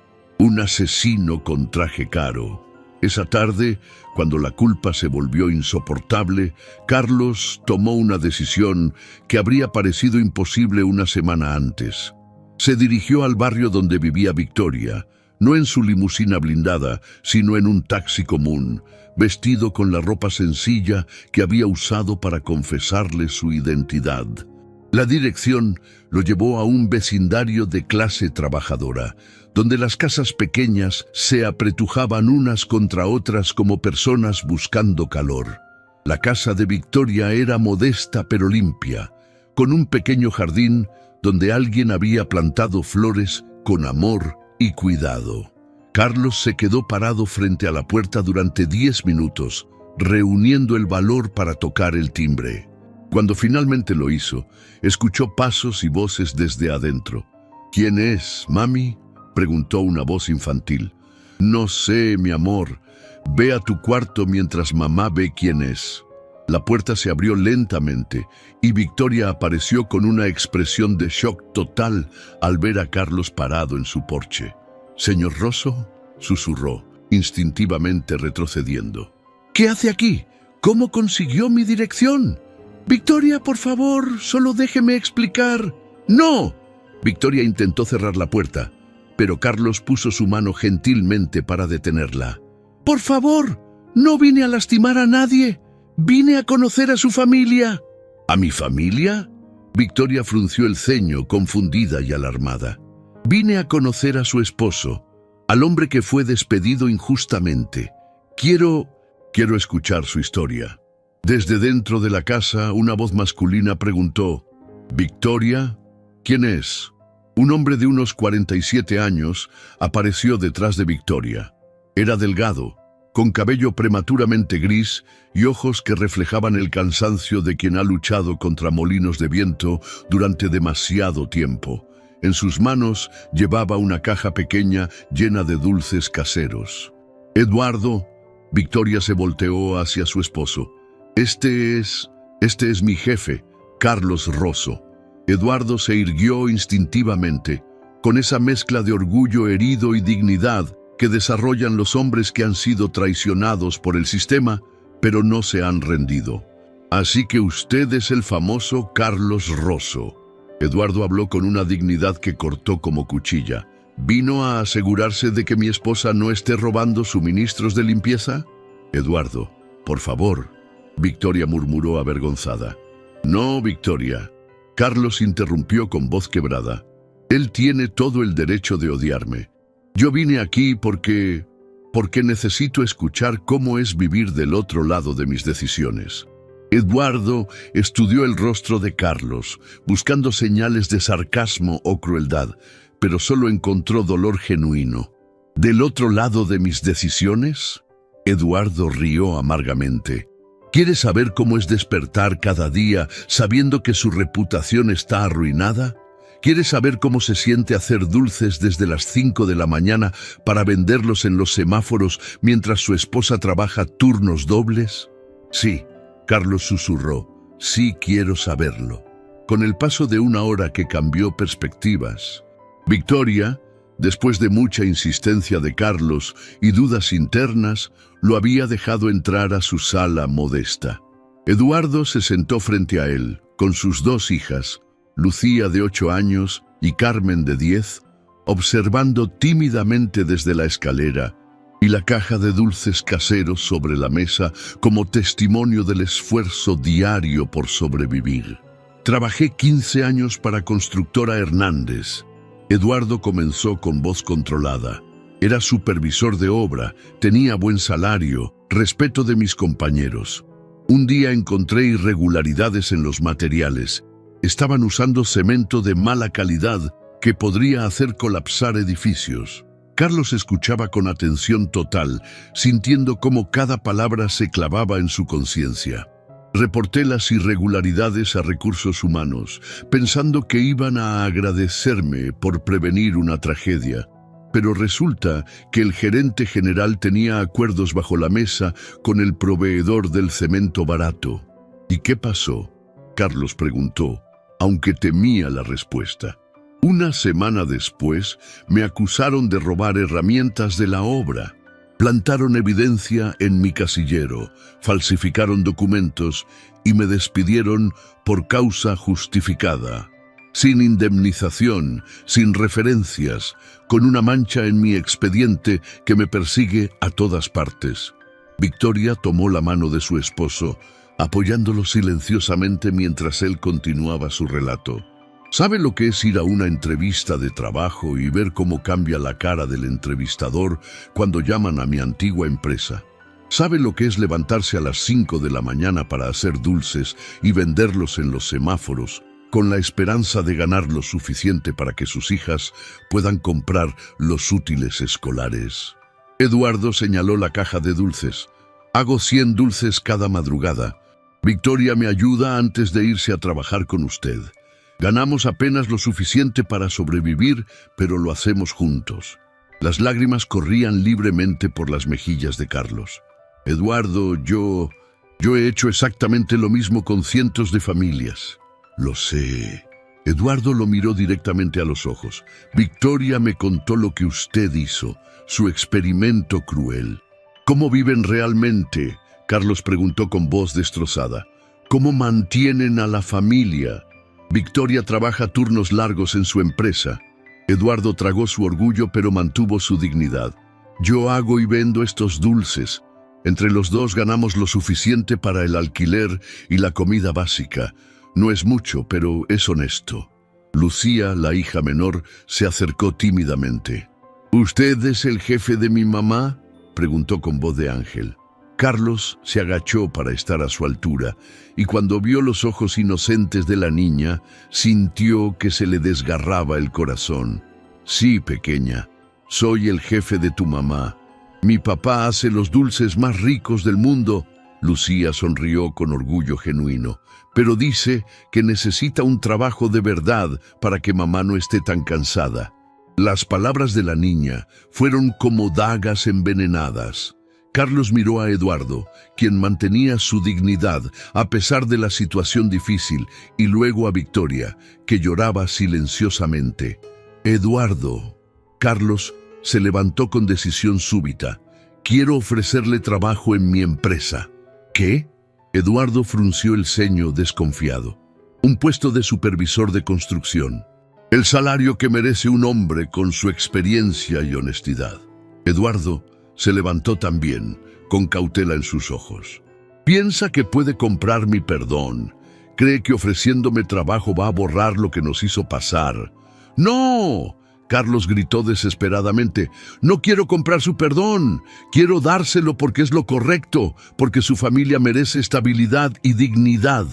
con traje caro». Esa tarde, cuando la culpa se volvió insoportable, Carlos tomó una decisión que habría parecido imposible una semana antes. Se dirigió al barrio donde vivía Victoria, no en su limusina blindada, sino en un taxi común, vestido con la ropa sencilla que había usado para confesarle su identidad. La dirección lo llevó a un vecindario de clase trabajadora, donde las casas pequeñas se apretujaban unas contra otras como personas buscando calor. La casa de Victoria era modesta pero limpia, con un pequeño jardín donde alguien había plantado flores con amor y cuidado. Carlos se quedó parado frente a la puerta durante 10 minutos, reuniendo el valor para tocar el timbre. Cuando finalmente lo hizo, escuchó pasos y voces desde adentro. «¿Quién es, mami?», preguntó una voz infantil. «No sé, mi amor. Ve a tu cuarto mientras mamá ve quién es». La puerta se abrió lentamente y Victoria apareció con una expresión de shock total al ver a Carlos parado en su porche. «¿Señor Rosso?», susurró, instintivamente retrocediendo. «¿Qué hace aquí? ¿Cómo consiguió mi dirección? Victoria, por favor, solo déjeme explicar». «¡No!». Victoria intentó cerrar la puerta, pero Carlos puso su mano gentilmente para detenerla. «Por favor, no vine a lastimar a nadie. Vine a conocer a su familia». «¿A mi familia?». Victoria frunció el ceño, confundida y alarmada. «Vine a conocer a su esposo, al hombre que fue despedido injustamente. Quiero escuchar su historia». Desde dentro de la casa, una voz masculina preguntó: «¿Victoria? ¿Quién es?». Un hombre de unos 47 años apareció detrás de Victoria. Era delgado, con cabello prematuramente gris y ojos que reflejaban el cansancio de quien ha luchado contra molinos de viento durante demasiado tiempo. En sus manos llevaba una caja pequeña llena de dulces caseros. «Eduardo», Victoria se volteó hacia su esposo. Este es mi jefe, Carlos Rosso». Eduardo se irguió instintivamente, con esa mezcla de orgullo herido y dignidad que desarrollan los hombres que han sido traicionados por el sistema, pero no se han rendido. «Así que usted es el famoso Carlos Rosso». Eduardo habló con una dignidad que cortó como cuchilla. «¿Vino a asegurarse de que mi esposa no esté robando suministros de limpieza?». «Eduardo, por favor», Victoria murmuró avergonzada. «No, Victoria», Carlos interrumpió con voz quebrada. «Él tiene todo el derecho de odiarme. Yo vine aquí porque porque necesito escuchar cómo es vivir del otro lado de mis decisiones. Eduardo estudió el rostro de Carlos, buscando señales de sarcasmo o crueldad, pero solo encontró dolor genuino. ¿Del otro lado de mis decisiones? Eduardo rió amargamente. ¿Quieres saber cómo es despertar cada día sabiendo que su reputación está arruinada? ¿Quieres saber cómo se siente hacer dulces desde las 5 de la mañana para venderlos en los semáforos mientras su esposa trabaja turnos dobles? Sí, Carlos susurró. Sí quiero saberlo. Con el paso de una hora que cambió perspectivas, Victoria, después de mucha insistencia de Carlos y dudas internas, lo había dejado entrar a su sala modesta. Eduardo se sentó frente a él, con sus 2 hijas, Lucía de 8 años y Carmen de 10, observando tímidamente desde la escalera y la caja de dulces caseros sobre la mesa como testimonio del esfuerzo diario por sobrevivir. Trabajé 15 años para Constructora Hernández. Eduardo comenzó con voz controlada. Era supervisor de obra, tenía buen salario, respeto de mis compañeros. Un día encontré irregularidades en los materiales. Estaban usando cemento de mala calidad que podría hacer colapsar edificios. Carlos escuchaba con atención total, sintiendo cómo cada palabra se clavaba en su conciencia. Reporté las irregularidades a Recursos Humanos, pensando que iban a agradecerme por prevenir una tragedia. Pero resulta que el gerente general tenía acuerdos bajo la mesa con el proveedor del cemento barato. ¿Y qué pasó?, Carlos preguntó, aunque temía la respuesta. Una semana después, me acusaron de robar herramientas de la obra. Plantaron evidencia en mi casillero, falsificaron documentos y me despidieron por causa justificada. Sin indemnización, sin referencias, con una mancha en mi expediente que me persigue a todas partes. Victoria tomó la mano de su esposo, apoyándolo silenciosamente mientras él continuaba su relato. ¿Sabe lo que es ir a una entrevista de trabajo y ver cómo cambia la cara del entrevistador cuando llaman a mi antigua empresa? ¿Sabe lo que es levantarse a las 5 de la mañana para hacer dulces y venderlos en los semáforos, con la esperanza de ganar lo suficiente para que sus hijas puedan comprar los útiles escolares? Eduardo señaló la caja de dulces. Hago 100 dulces cada madrugada. Victoria me ayuda antes de irse a trabajar con usted. Ganamos apenas lo suficiente para sobrevivir, pero lo hacemos juntos. Las lágrimas corrían libremente por las mejillas de Carlos. Eduardo, yo he hecho exactamente lo mismo con cientos de familias. Lo sé. Eduardo lo miró directamente a los ojos. Victoria me contó lo que usted hizo, su experimento cruel. ¿Cómo viven realmente?, Carlos preguntó con voz destrozada. ¿Cómo mantienen a la familia? Victoria trabaja turnos largos en su empresa. Eduardo tragó su orgullo, pero mantuvo su dignidad. Yo hago y vendo estos dulces. Entre los dos ganamos lo suficiente para el alquiler y la comida básica. No es mucho, pero es honesto. Lucía, la hija menor, se acercó tímidamente. ¿Usted es el jefe de mi mamá?, preguntó con voz de ángel. Carlos se agachó para estar a su altura, y cuando vio los ojos inocentes de la niña, sintió que se le desgarraba el corazón. Sí, pequeña, soy el jefe de tu mamá. Mi papá hace los dulces más ricos del mundo. Lucía sonrió con orgullo genuino, pero dice que necesita un trabajo de verdad para que mamá no esté tan cansada. Las palabras de la niña fueron como dagas envenenadas. Carlos miró a Eduardo, quien mantenía su dignidad a pesar de la situación difícil, y luego a Victoria, que lloraba silenciosamente. Eduardo. Carlos se levantó con decisión súbita. Quiero ofrecerle trabajo en mi empresa. ¿Qué? Eduardo frunció el ceño desconfiado. Un puesto de supervisor de construcción. El salario que merece un hombre con su experiencia y honestidad. Eduardo se levantó también, con cautela en sus ojos. Piensa que puede comprar mi perdón. Cree que ofreciéndome trabajo va a borrar lo que nos hizo pasar. ¡No! Carlos gritó desesperadamente. «No quiero comprar su perdón. Quiero dárselo porque es lo correcto, porque su familia merece estabilidad y dignidad».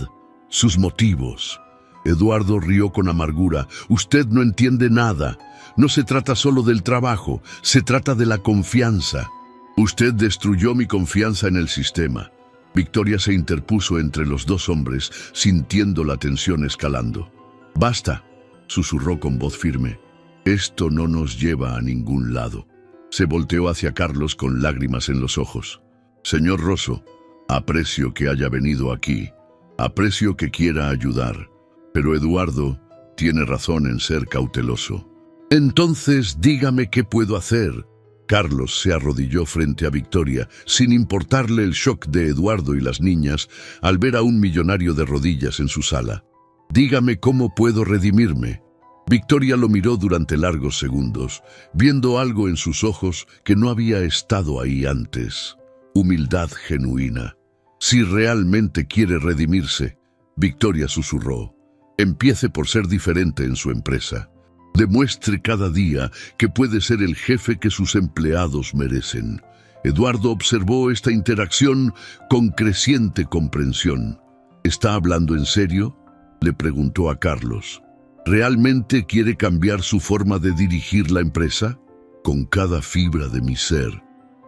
Sus motivos. Eduardo rió con amargura. «Usted no entiende nada. No se trata solo del trabajo, se trata de la confianza. Usted destruyó mi confianza en el sistema». Victoria se interpuso entre los dos hombres, sintiendo la tensión escalando. «Basta», susurró con voz firme. «Esto no nos lleva a ningún lado». Se volteó hacia Carlos con lágrimas en los ojos. «Señor Rosso, aprecio que haya venido aquí. Aprecio que quiera ayudar. Pero Eduardo tiene razón en ser cauteloso». «Entonces, dígame qué puedo hacer». Carlos se arrodilló frente a Victoria, sin importarle el shock de Eduardo y las niñas al ver a un millonario de rodillas en su sala. «Dígame cómo puedo redimirme». Victoria lo miró durante largos segundos, viendo algo en sus ojos que no había estado ahí antes. Humildad genuina. «Si realmente quiere redimirse», Victoria susurró, «empiece por ser diferente en su empresa. Demuestre cada día que puede ser el jefe que sus empleados merecen». Eduardo observó esta interacción con creciente comprensión. «¿Está hablando en serio?», le preguntó a Carlos. «¿Realmente quiere cambiar su forma de dirigir la empresa?». «Con cada fibra de mi ser»,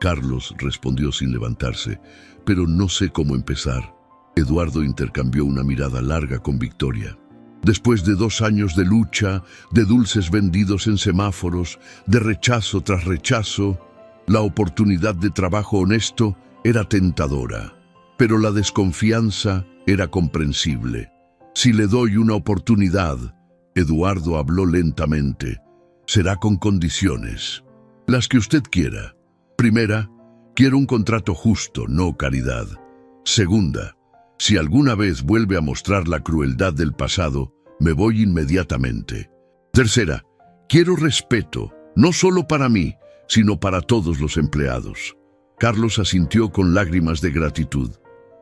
Carlos respondió sin levantarse, «pero no sé cómo empezar». Eduardo intercambió una mirada larga con Victoria. Después de 2 años de lucha, de dulces vendidos en semáforos, de rechazo tras rechazo, la oportunidad de trabajo honesto era tentadora, pero la desconfianza era comprensible. «Si le doy una oportunidad», Eduardo habló lentamente, «será con condiciones. Las que usted quiera. Primera, quiero un contrato justo, no caridad. Segunda, si alguna vez vuelve a mostrar la crueldad del pasado, me voy inmediatamente. Tercera, quiero respeto, no solo para mí, sino para todos los empleados». Carlos asintió con lágrimas de gratitud.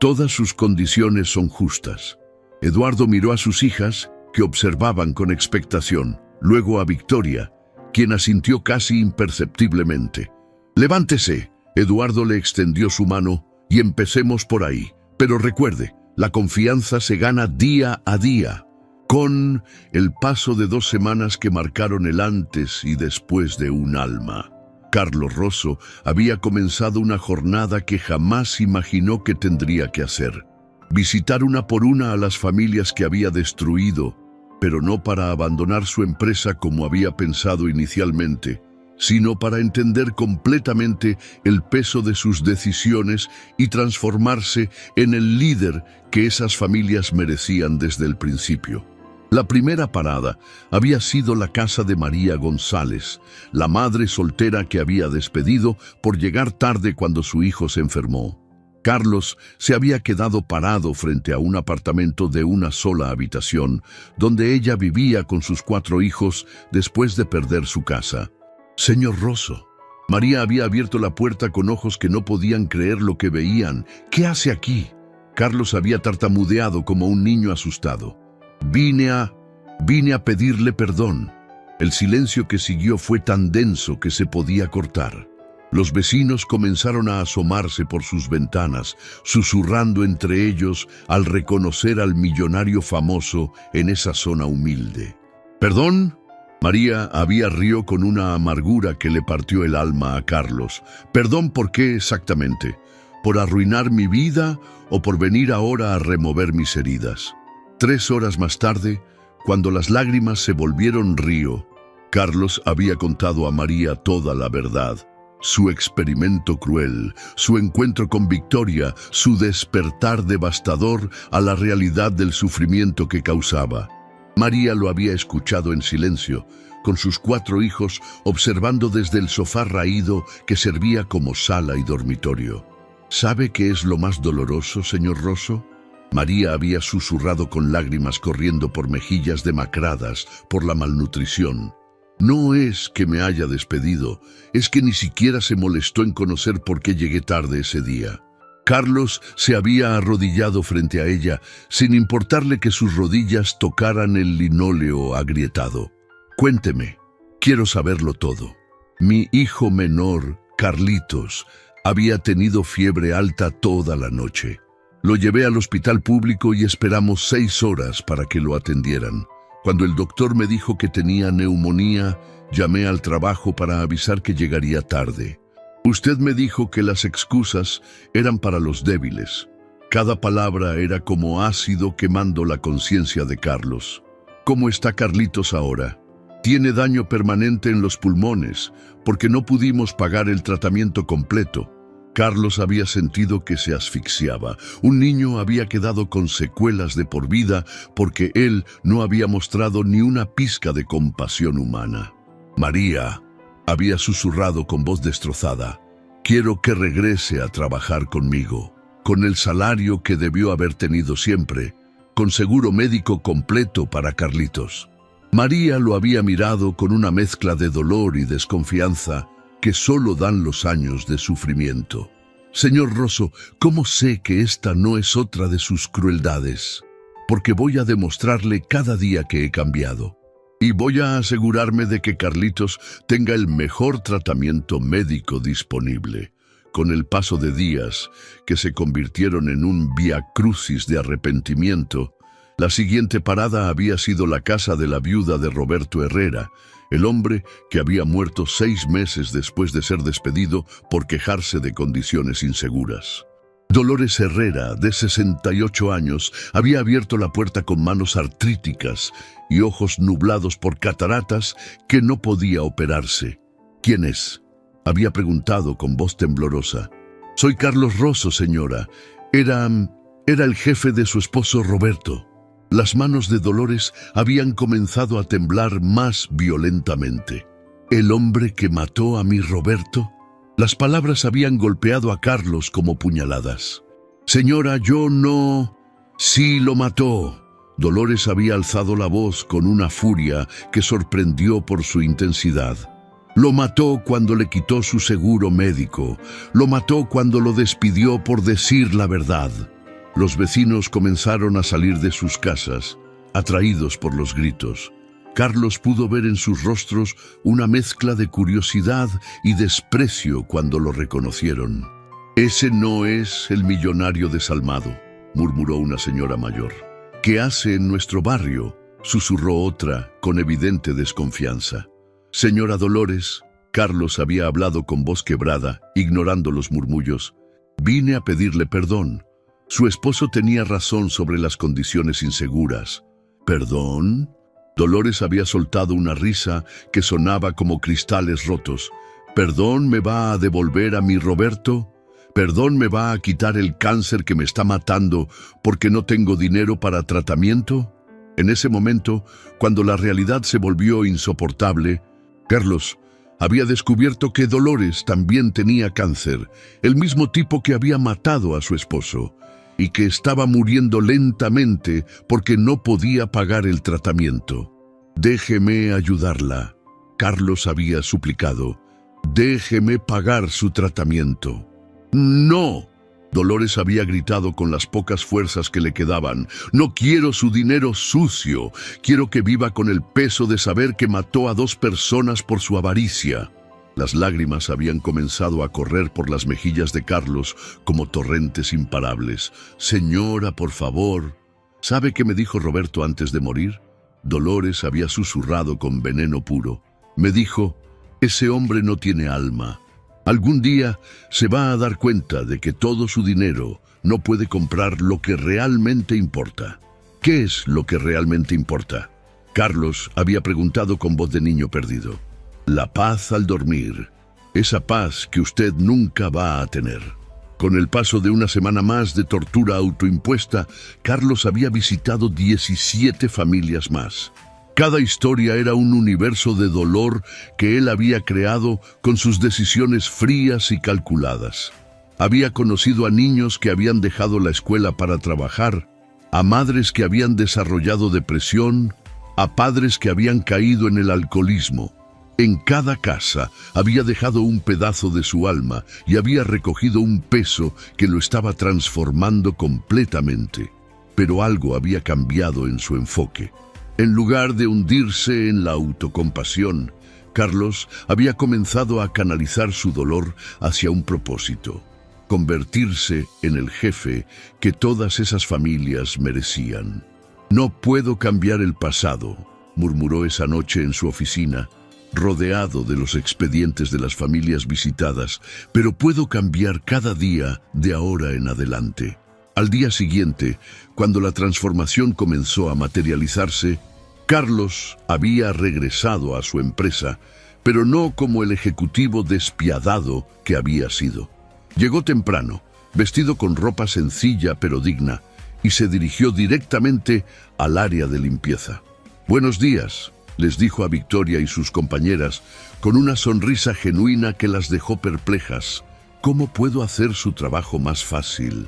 «Todas sus condiciones son justas». Eduardo miró a sus hijas, que observaban con expectación, luego a Victoria, quien asintió casi imperceptiblemente. «Levántese», Eduardo le extendió su mano, «y empecemos por ahí. Pero recuerde, la confianza se gana día a día». Con el paso de 2 semanas que marcaron el antes y después de un alma, Carlos Rosso había comenzado una jornada que jamás imaginó que tendría que hacer. Visitar una por una a las familias que había destruido, pero no para abandonar su empresa como había pensado inicialmente, sino para entender completamente el peso de sus decisiones y transformarse en el líder que esas familias merecían desde el principio. La primera parada había sido la casa de María González, la madre soltera que había despedido por llegar tarde cuando su hijo se enfermó. Carlos se había quedado parado frente a un apartamento de una sola habitación, donde ella vivía con sus 4 hijos después de perder su casa. «Señor Rosso». María había abierto la puerta con ojos que no podían creer lo que veían. «¿Qué hace aquí?». Carlos había tartamudeado como un niño asustado. Vine a pedirle perdón». El silencio que siguió fue tan denso que se podía cortar. Los vecinos comenzaron a asomarse por sus ventanas, susurrando entre ellos al reconocer al millonario famoso en esa zona humilde. «¿Perdón?». María había rió con una amargura que le partió el alma a Carlos. «¿Perdón por qué exactamente? ¿Por arruinar mi vida o por venir ahora a remover mis heridas?». 3 horas más tarde, cuando las lágrimas se volvieron río, Carlos había contado a María toda la verdad. Su experimento cruel, su encuentro con Victoria, su despertar devastador a la realidad del sufrimiento que causaba. María lo había escuchado en silencio, con sus 4 hijos observando desde el sofá raído que servía como sala y dormitorio. «¿Sabe qué es lo más doloroso, señor Rosso?». María había susurrado con lágrimas corriendo por mejillas demacradas por la malnutrición. «No es que me haya despedido, es que ni siquiera se molestó en conocer por qué llegué tarde ese día». Carlos se había arrodillado frente a ella, sin importarle que sus rodillas tocaran el linóleo agrietado. «Cuénteme». Quiero saberlo todo. Mi hijo menor, Carlitos, había tenido fiebre alta toda la noche. Lo llevé al hospital público y esperamos 6 horas para que lo atendieran. Cuando el doctor me dijo que tenía neumonía, llamé al trabajo para avisar que llegaría tarde. Usted me dijo que las excusas eran para los débiles. Cada palabra era como ácido quemando la conciencia de Carlos. ¿Cómo está Carlitos ahora? Tiene daño permanente en los pulmones, porque no pudimos pagar el tratamiento completo. Carlos había sentido que se asfixiaba. Un niño había quedado con secuelas de por vida porque él no había mostrado ni una pizca de compasión humana. María había susurrado con voz destrozada: quiero que regrese a trabajar conmigo, con el salario que debió haber tenido siempre, con seguro médico completo para Carlitos. María lo había mirado con una mezcla de dolor y desconfianza que solo dan los años de sufrimiento. Señor Rosso, ¿cómo sé que esta no es otra de sus crueldades? Porque voy a demostrarle cada día que he cambiado. Y voy a asegurarme de que Carlitos tenga el mejor tratamiento médico disponible. Con el paso de días, que se convirtieron en un viacrucis de arrepentimiento, la siguiente parada había sido la casa de la viuda de Roberto Herrera, el hombre que había muerto 6 meses después de ser despedido por quejarse de condiciones inseguras. Dolores Herrera, de 68 años, había abierto la puerta con manos artríticas y ojos nublados por cataratas que no podía operarse. ¿Quién es?, había preguntado con voz temblorosa. Soy Carlos Rosso, señora. Era el jefe de su esposo Roberto. Las manos de Dolores habían comenzado a temblar más violentamente. ¿El hombre que mató a mi Roberto? Las palabras habían golpeado a Carlos como puñaladas. Señora, yo no... Sí, lo mató. Dolores había alzado la voz con una furia que sorprendió por su intensidad. Lo mató cuando le quitó su seguro médico. Lo mató cuando lo despidió por decir la verdad. Los vecinos comenzaron a salir de sus casas, atraídos por los gritos. Carlos pudo ver en sus rostros una mezcla de curiosidad y desprecio cuando lo reconocieron. «Ese no es el millonario desalmado», murmuró una señora mayor. «¿Qué hace en nuestro barrio?», susurró otra con evidente desconfianza. «Señora Dolores», Carlos había hablado con voz quebrada, ignorando los murmullos, «vine a pedirle perdón. Su esposo tenía razón sobre las condiciones inseguras». «¿Perdón?». Dolores había soltado una risa que sonaba como cristales rotos. «¿Perdón me va a devolver a mi Roberto? ¿Perdón me va a quitar el cáncer que me está matando porque no tengo dinero para tratamiento?». En ese momento, cuando la realidad se volvió insoportable, Carlos había descubierto que Dolores también tenía cáncer, el mismo tipo que había matado a su esposo, y que estaba muriendo lentamente porque no podía pagar el tratamiento. «Déjeme ayudarla», Carlos había suplicado. «Déjeme pagar su tratamiento». «No», Dolores había gritado con las pocas fuerzas que le quedaban. «No quiero su dinero sucio. Quiero que viva con el peso de saber que mató a 2 personas por su avaricia». Las lágrimas habían comenzado a correr por las mejillas de Carlos como torrentes imparables. «Señora, por favor». ¿Sabe qué me dijo Roberto antes de morir? Dolores había susurrado con veneno puro. Me dijo: «Ese hombre no tiene alma. Algún día se va a dar cuenta de que todo su dinero no puede comprar lo que realmente importa». «¿Qué es lo que realmente importa?», Carlos había preguntado con voz de niño perdido. «La paz al dormir, esa paz que usted nunca va a tener». Con el paso de una semana más de tortura autoimpuesta, Carlos había visitado 17 familias más. Cada historia era un universo de dolor que él había creado con sus decisiones frías y calculadas. Había conocido a niños que habían dejado la escuela para trabajar, a madres que habían desarrollado depresión, a padres que habían caído en el alcoholismo. En cada casa había dejado un pedazo de su alma y había recogido un peso que lo estaba transformando completamente. Pero algo había cambiado en su enfoque. En lugar de hundirse en la autocompasión, Carlos había comenzado a canalizar su dolor hacia un propósito: convertirse en el jefe que todas esas familias merecían. «No puedo cambiar el pasado», murmuró esa noche en su oficina, rodeado de los expedientes de las familias visitadas, «pero puedo cambiar cada día de ahora en adelante». Al día siguiente, cuando la transformación comenzó a materializarse, Carlos había regresado a su empresa, pero no como el ejecutivo despiadado que había sido. Llegó temprano, vestido con ropa sencilla pero digna, y se dirigió directamente al área de limpieza. «Buenos días», les dijo a Victoria y sus compañeras, con una sonrisa genuina que las dejó perplejas. «¿Cómo puedo hacer su trabajo más fácil?».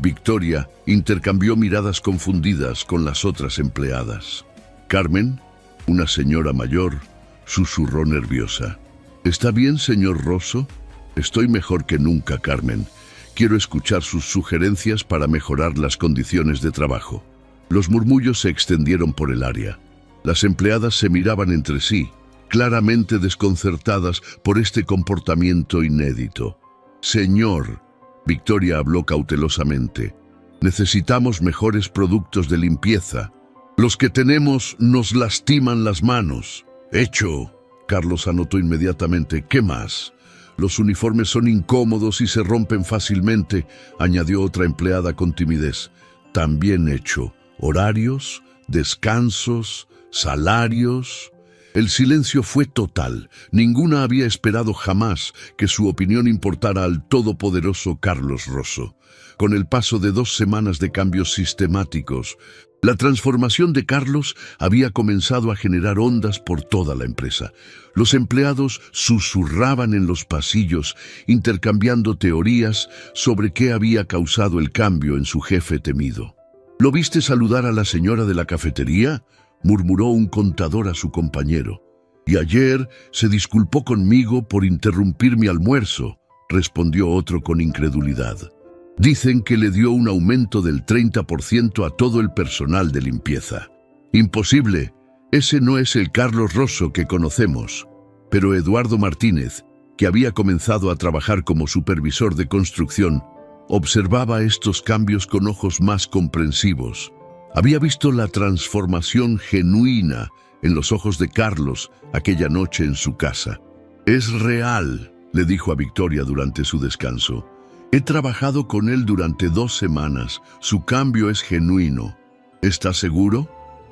Victoria intercambió miradas confundidas con las otras empleadas. Carmen, una señora mayor, susurró nerviosa: «¿Está bien, señor Rosso?». «Estoy mejor que nunca, Carmen. Quiero escuchar sus sugerencias para mejorar las condiciones de trabajo». Los murmullos se extendieron por el área. Las empleadas se miraban entre sí, claramente desconcertadas por este comportamiento inédito. «Señor», Victoria habló cautelosamente, «necesitamos mejores productos de limpieza. Los que tenemos nos lastiman las manos». «Hecho», Carlos anotó inmediatamente. «¿Qué más?». «Los uniformes son incómodos y se rompen fácilmente», añadió otra empleada con timidez. «También hecho. Horarios, descansos, salarios». El silencio fue total. Ninguna había esperado jamás que su opinión importara al todopoderoso Carlos Rosso. Con el paso de 2 semanas de cambios sistemáticos, la transformación de Carlos había comenzado a generar ondas por toda la empresa. Los empleados susurraban en los pasillos, intercambiando teorías sobre qué había causado el cambio en su jefe temido. «¿Lo viste saludar a la señora de la cafetería?», murmuró un contador a su compañero. «Y ayer se disculpó conmigo por interrumpir mi almuerzo», respondió otro con incredulidad. «Dicen que le dio un aumento del 30% a todo el personal de limpieza». «Imposible, ese no es el Carlos Rosso que conocemos». Pero Eduardo Martínez, que había comenzado a trabajar como supervisor de construcción, observaba estos cambios con ojos más comprensivos. Había visto la transformación genuina en los ojos de Carlos aquella noche en su casa. «Es real», le dijo a Victoria durante su descanso. «He trabajado con él durante 2 semanas. Su cambio es genuino». «¿Está seguro?».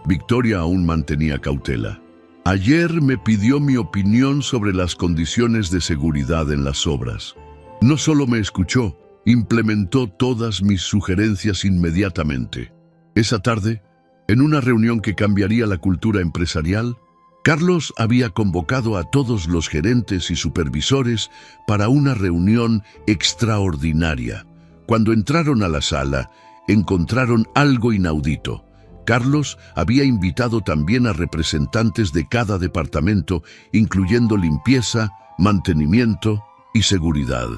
Victoria aún mantenía cautela. «Ayer me pidió mi opinión sobre las condiciones de seguridad en las obras. No solo me escuchó, implementó todas mis sugerencias inmediatamente». Esa tarde, en una reunión que cambiaría la cultura empresarial, Carlos había convocado a todos los gerentes y supervisores para una reunión extraordinaria. Cuando entraron a la sala, encontraron algo inaudito. Carlos había invitado también a representantes de cada departamento, incluyendo limpieza, mantenimiento y seguridad.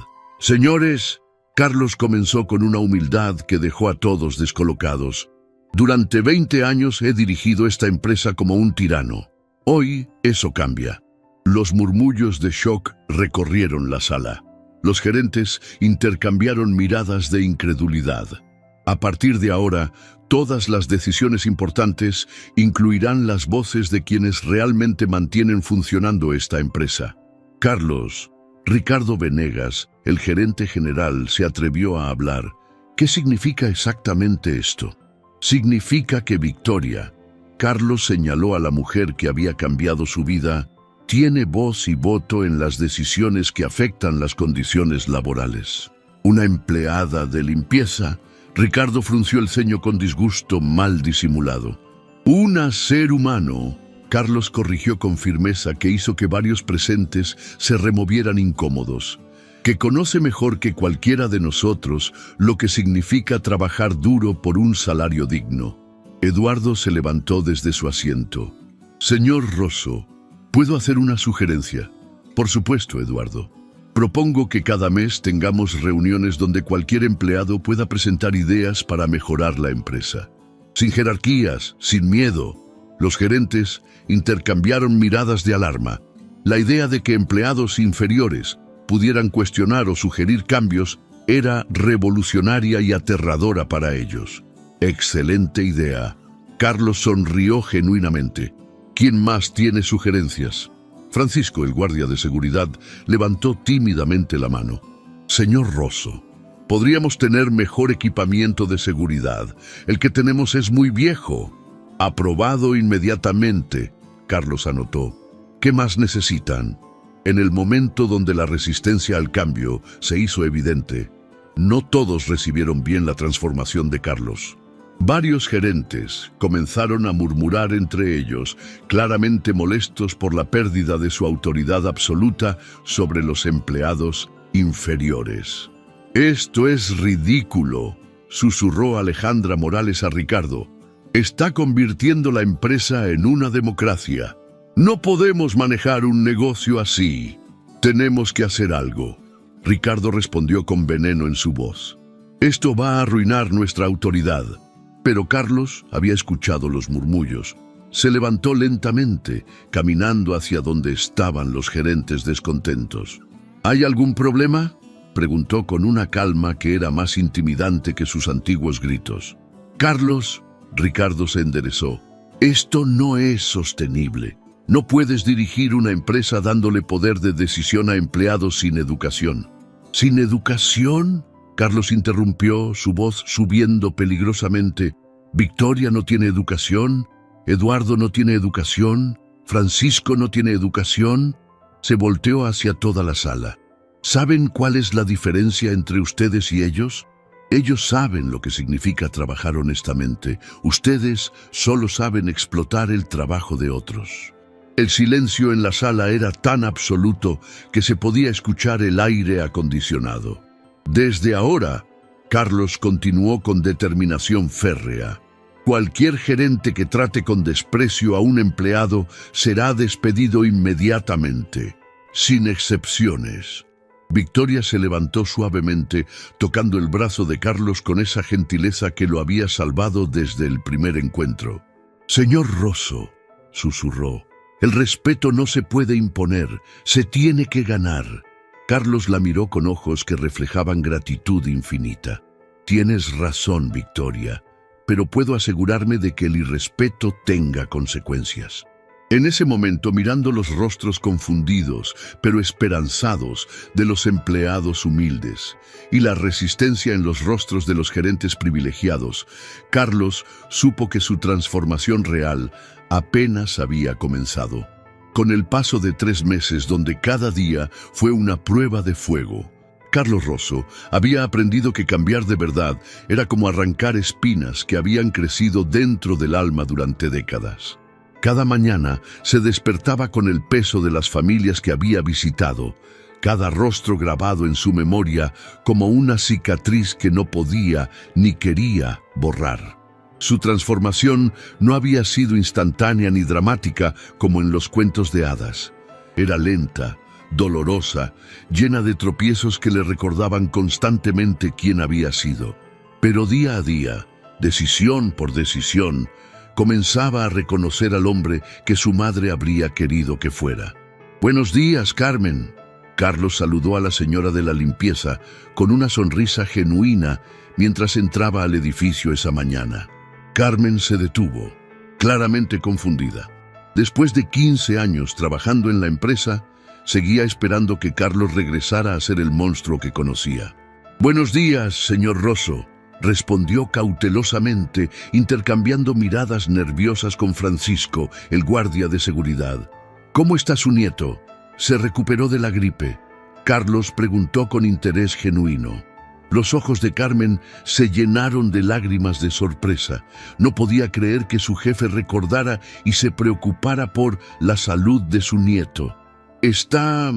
«Señores», Carlos comenzó con una humildad que dejó a todos descolocados, «durante 20 años he dirigido esta empresa como un tirano. Hoy eso cambia». Los murmullos de shock recorrieron la sala. Los gerentes intercambiaron miradas de incredulidad. «A partir de ahora, todas las decisiones importantes incluirán las voces de quienes realmente mantienen funcionando esta empresa». «Carlos», Ricardo Venegas, el gerente general, se atrevió a hablar. «¿Qué significa exactamente esto?». «Significa que Victoria», Carlos señaló a la mujer que había cambiado su vida, «tiene voz y voto en las decisiones que afectan las condiciones laborales». «Una empleada de limpieza», Ricardo frunció el ceño con disgusto mal disimulado. «Un ser humano», Carlos corrigió con firmeza, que hizo que varios presentes se removieran incómodos, «que conoce mejor que cualquiera de nosotros lo que significa trabajar duro por un salario digno». Eduardo se levantó desde su asiento. «Señor Rosso, ¿puedo hacer una sugerencia?». «Por supuesto, Eduardo. Propongo que cada mes tengamos reuniones donde cualquier empleado pueda presentar ideas para mejorar la empresa. Sin jerarquías, sin miedo». Los gerentes intercambiaron miradas de alarma. La idea de que empleados inferiores pudieran cuestionar o sugerir cambios era revolucionaria y aterradora para ellos. Excelente idea. Carlos sonrió genuinamente. ¿Quién más tiene sugerencias? Francisco, el guardia de seguridad, levantó tímidamente la mano. Señor Rosso, podríamos tener mejor equipamiento de seguridad. El que tenemos es muy viejo. Aprobado inmediatamente, Carlos anotó. ¿Qué más necesitan? En el momento donde la resistencia al cambio se hizo evidente, no todos recibieron bien la transformación de Carlos. Varios gerentes comenzaron a murmurar entre ellos, claramente molestos por la pérdida de su autoridad absoluta sobre los empleados inferiores. «Esto es ridículo», susurró Alejandra Morales a Ricardo. «Está convirtiendo la empresa en una democracia. No podemos manejar un negocio así. Tenemos que hacer algo». Ricardo respondió con veneno en su voz. «Esto va a arruinar nuestra autoridad». Pero Carlos había escuchado los murmullos. Se levantó lentamente, caminando hacia donde estaban los gerentes descontentos. «¿Hay algún problema?», preguntó con una calma que era más intimidante que sus antiguos gritos. «Carlos», Ricardo se enderezó, «esto no es sostenible. No puedes dirigir una empresa dándole poder de decisión a empleados sin educación». «¿Sin educación?», Carlos interrumpió, su voz subiendo peligrosamente. «¿Victoria no tiene educación? ¿Eduardo no tiene educación? ¿Francisco no tiene educación?». Se volteó hacia toda la sala. «¿Saben cuál es la diferencia entre ustedes y ellos? Ellos saben lo que significa trabajar honestamente. Ustedes solo saben explotar el trabajo de otros». El silencio en la sala era tan absoluto que se podía escuchar el aire acondicionado. «Desde ahora», Carlos continuó con determinación férrea, «cualquier gerente que trate con desprecio a un empleado será despedido inmediatamente, sin excepciones». Victoria se levantó suavemente, tocando el brazo de Carlos con esa gentileza que lo había salvado desde el primer encuentro. «Señor Rosso», susurró, «el respeto no se puede imponer, se tiene que ganar». Carlos la miró con ojos que reflejaban gratitud infinita. «Tienes razón, Victoria, pero puedo asegurarme de que el irrespeto tenga consecuencias». En ese momento, mirando los rostros confundidos, pero esperanzados, de los empleados humildes, y la resistencia en los rostros de los gerentes privilegiados, Carlos supo que su transformación real apenas había comenzado. Con el paso de 3 meses donde cada día fue una prueba de fuego, Carlos Rosso había aprendido que cambiar de verdad era como arrancar espinas que habían crecido dentro del alma durante décadas. Cada mañana se despertaba con el peso de las familias que había visitado, cada rostro grabado en su memoria como una cicatriz que no podía ni quería borrar. Su transformación no había sido instantánea ni dramática como en los cuentos de hadas. Era lenta, dolorosa, llena de tropiezos que le recordaban constantemente quién había sido. Pero día a día, decisión por decisión, comenzaba a reconocer al hombre que su madre habría querido que fuera. «Buenos días, Carmen». Carlos saludó a la señora de la limpieza con una sonrisa genuina mientras entraba al edificio esa mañana. Carmen se detuvo, claramente confundida. Después de 15 años trabajando en la empresa, seguía esperando que Carlos regresara a ser el monstruo que conocía. «Buenos días, señor Rosso», respondió cautelosamente, intercambiando miradas nerviosas con Francisco, el guardia de seguridad. «¿Cómo está su nieto? ¿Se recuperó de la gripe?», Carlos preguntó con interés genuino. Los ojos de Carmen se llenaron de lágrimas de sorpresa. No podía creer que su jefe recordara y se preocupara por la salud de su nieto. Está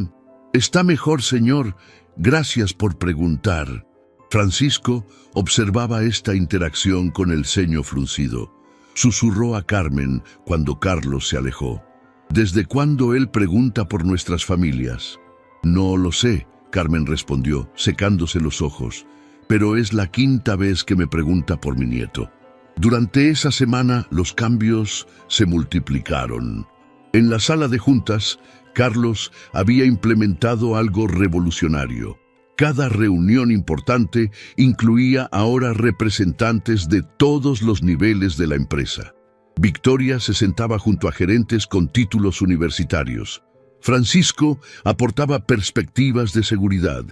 mejor, señor. Gracias por preguntar». Francisco observaba esta interacción con el ceño fruncido. Susurró a Carmen cuando Carlos se alejó. «¿Desde cuándo él pregunta por nuestras familias?». «No lo sé», Carmen respondió, secándose los ojos, «pero es la 5ª vez que me pregunta por mi nieto». Durante esa semana los cambios se multiplicaron. En la sala de juntas, Carlos había implementado algo revolucionario. Cada reunión importante incluía ahora representantes de todos los niveles de la empresa. Victoria se sentaba junto a gerentes con títulos universitarios. Francisco aportaba perspectivas de seguridad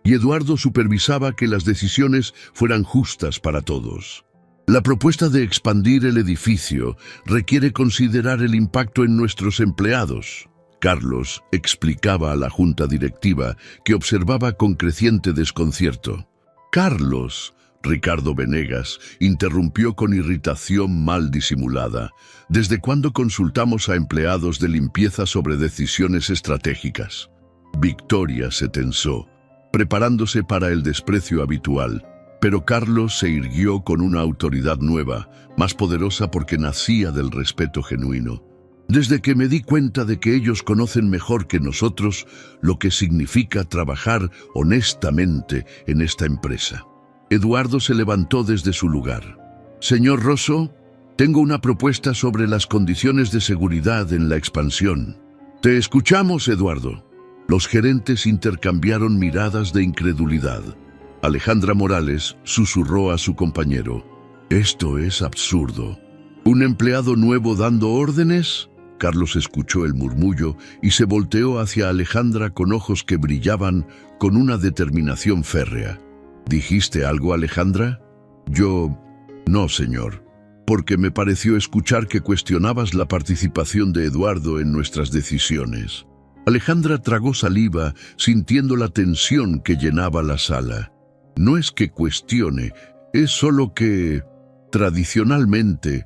y Eduardo supervisaba que las decisiones fueran justas para todos. La propuesta de expandir el edificio requiere considerar el impacto en nuestros empleados. Carlos explicaba a la junta directiva, que observaba con creciente desconcierto. «Carlos», Ricardo Venegas interrumpió con irritación mal disimulada. «¿Desde cuándo consultamos a empleados de limpieza sobre decisiones estratégicas?» Victoria se tensó, preparándose para el desprecio habitual. Pero Carlos se irguió con una autoridad nueva, más poderosa porque nacía del respeto genuino. «Desde que me di cuenta de que ellos conocen mejor que nosotros lo que significa trabajar honestamente en esta empresa». Eduardo se levantó desde su lugar. «Señor Rosso, tengo una propuesta sobre las condiciones de seguridad en la expansión». «Te escuchamos, Eduardo». Los gerentes intercambiaron miradas de incredulidad. Alejandra Morales susurró a su compañero: «Esto es absurdo». «¿Un empleado nuevo dando órdenes?». Carlos escuchó el murmullo y se volteó hacia Alejandra con ojos que brillaban con una determinación férrea. «¿Dijiste algo, Alejandra?» «Yo... no, señor, porque me pareció escuchar que cuestionabas la participación de Eduardo en nuestras decisiones». Alejandra tragó saliva, sintiendo la tensión que llenaba la sala. «No es que cuestione, es solo que... Tradicionalmente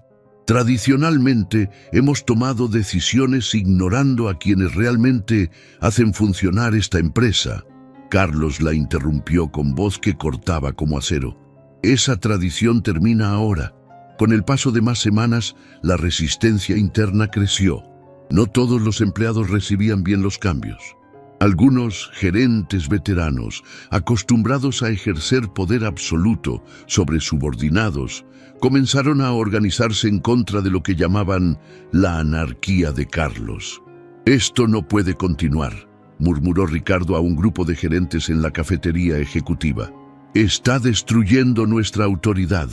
hemos tomado decisiones ignorando a quienes realmente hacen funcionar esta empresa». Carlos la interrumpió con voz que cortaba como acero. «Esa tradición termina ahora». Con el paso de más semanas, la resistencia interna creció. No todos los empleados recibían bien los cambios. Algunos gerentes veteranos, acostumbrados a ejercer poder absoluto sobre subordinados, comenzaron a organizarse en contra de lo que llamaban la anarquía de Carlos. «Esto no puede continuar», murmuró Ricardo a un grupo de gerentes en la cafetería ejecutiva. «Está destruyendo nuestra autoridad.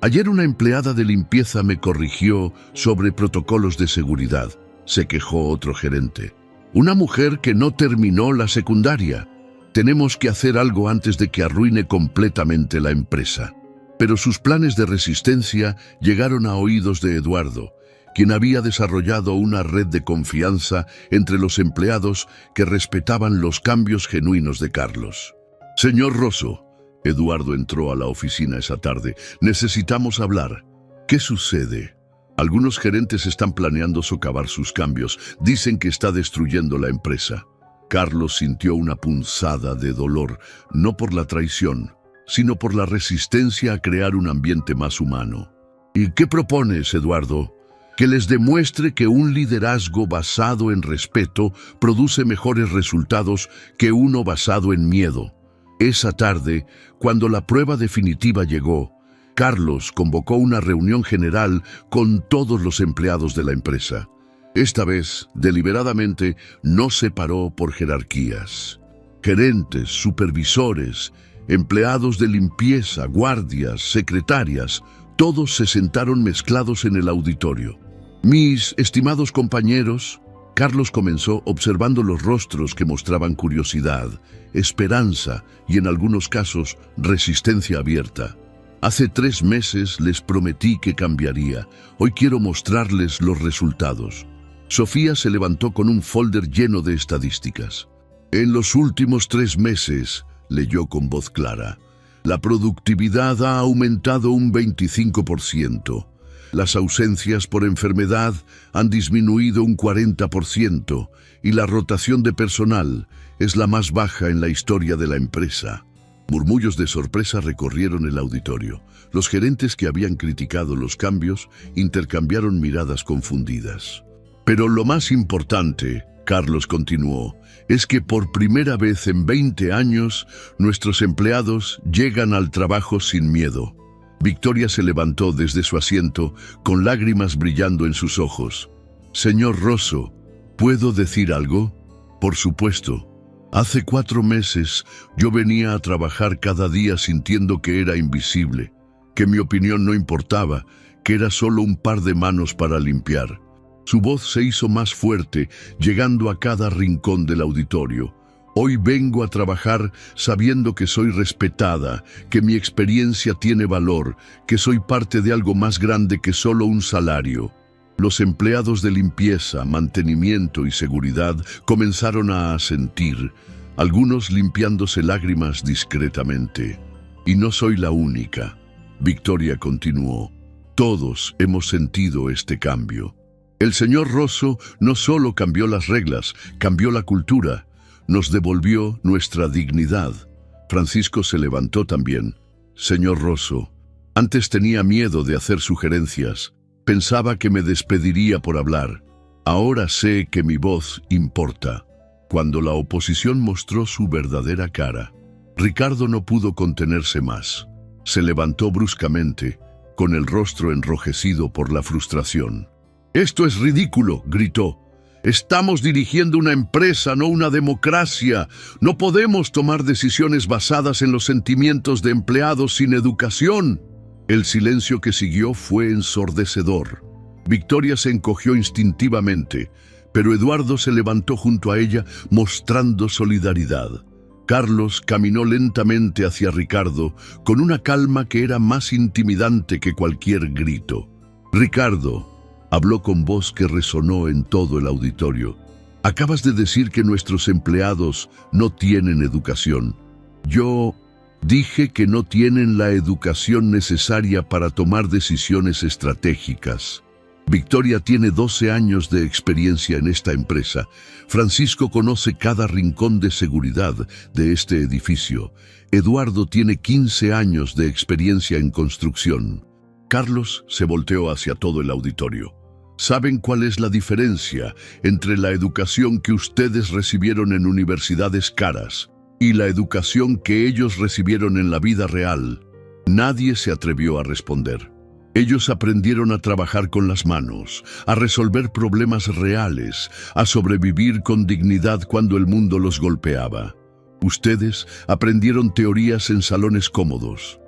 Ayer una empleada de limpieza me corrigió sobre protocolos de seguridad», se quejó otro gerente. «Una mujer que no terminó la secundaria. Tenemos que hacer algo antes de que arruine completamente la empresa». Pero sus planes de resistencia llegaron a oídos de Eduardo, quien había desarrollado una red de confianza entre los empleados que respetaban los cambios genuinos de Carlos. «Señor Rosso», Eduardo entró a la oficina esa tarde, «necesitamos hablar». «¿Qué sucede?» «Algunos gerentes están planeando socavar sus cambios. Dicen que está destruyendo la empresa». Carlos sintió una punzada de dolor, no por la traición, sino por la resistencia a crear un ambiente más humano. «¿Y qué propones, Eduardo?» «Que les demuestre que un liderazgo basado en respeto produce mejores resultados que uno basado en miedo». Esa tarde, cuando la prueba definitiva llegó, Carlos convocó una reunión general con todos los empleados de la empresa. Esta vez, deliberadamente, no separó por jerarquías. Gerentes, supervisores, empleados de limpieza, guardias, secretarias, todos se sentaron mezclados en el auditorio. «Mis estimados compañeros», Carlos comenzó observando los rostros que mostraban curiosidad, esperanza y en algunos casos resistencia abierta. «Hace 3 meses les prometí que cambiaría. Hoy quiero mostrarles los resultados». Sofía se levantó con un folder lleno de estadísticas. «En los últimos 3 meses», leyó con voz clara, «la productividad ha aumentado un 25%. Las ausencias por enfermedad han disminuido un 40% y la rotación de personal es la más baja en la historia de la empresa». Murmullos de sorpresa recorrieron el auditorio. Los gerentes que habían criticado los cambios intercambiaron miradas confundidas. «Pero lo más importante», Carlos continuó, «es que por primera vez en 20 años nuestros empleados llegan al trabajo sin miedo». Victoria se levantó desde su asiento, con lágrimas brillando en sus ojos. «Señor Rosso, ¿puedo decir algo?». Por supuesto. Hace 4 meses yo venía a trabajar cada día sintiendo que era invisible, que mi opinión no importaba, que era solo un par de manos para limpiar. Su voz se hizo más fuerte, llegando a cada rincón del auditorio. Hoy vengo a trabajar sabiendo que soy respetada, que mi experiencia tiene valor, que soy parte de algo más grande que solo un salario. Los empleados de limpieza, mantenimiento y seguridad comenzaron a asentir, algunos limpiándose lágrimas discretamente. Y no soy la única. Victoria continuó. Todos hemos sentido este cambio. El señor Rosso no solo cambió las reglas, cambió la cultura, nos devolvió nuestra dignidad. Francisco se levantó también. Señor Rosso, antes tenía miedo de hacer sugerencias. Pensaba que me despediría por hablar. Ahora sé que mi voz importa. Cuando la oposición mostró su verdadera cara, Ricardo no pudo contenerse más. Se levantó bruscamente, con el rostro enrojecido por la frustración. «¡Esto es ridículo!», gritó. «Estamos dirigiendo una empresa, no una democracia. No podemos tomar decisiones basadas en los sentimientos de empleados sin educación». El silencio que siguió fue ensordecedor. Victoria se encogió instintivamente, pero Eduardo se levantó junto a ella mostrando solidaridad. Carlos caminó lentamente hacia Ricardo con una calma que era más intimidante que cualquier grito. «Ricardo», habló con voz que resonó en todo el auditorio, «acabas de decir que nuestros empleados no tienen educación. Yo dije que no tienen la educación necesaria para tomar decisiones estratégicas. Victoria tiene 12 años de experiencia en esta empresa. Francisco conoce cada rincón de seguridad de este edificio. Eduardo tiene 15 años de experiencia en construcción». Carlos se volteó hacia todo el auditorio. ¿Saben cuál es la diferencia entre la educación que ustedes recibieron en universidades caras y la educación que ellos recibieron en la vida real? Nadie se atrevió a responder. Ellos aprendieron a trabajar con las manos, a resolver problemas reales, a sobrevivir con dignidad cuando el mundo los golpeaba. Ustedes aprendieron teorías en salones cómodos.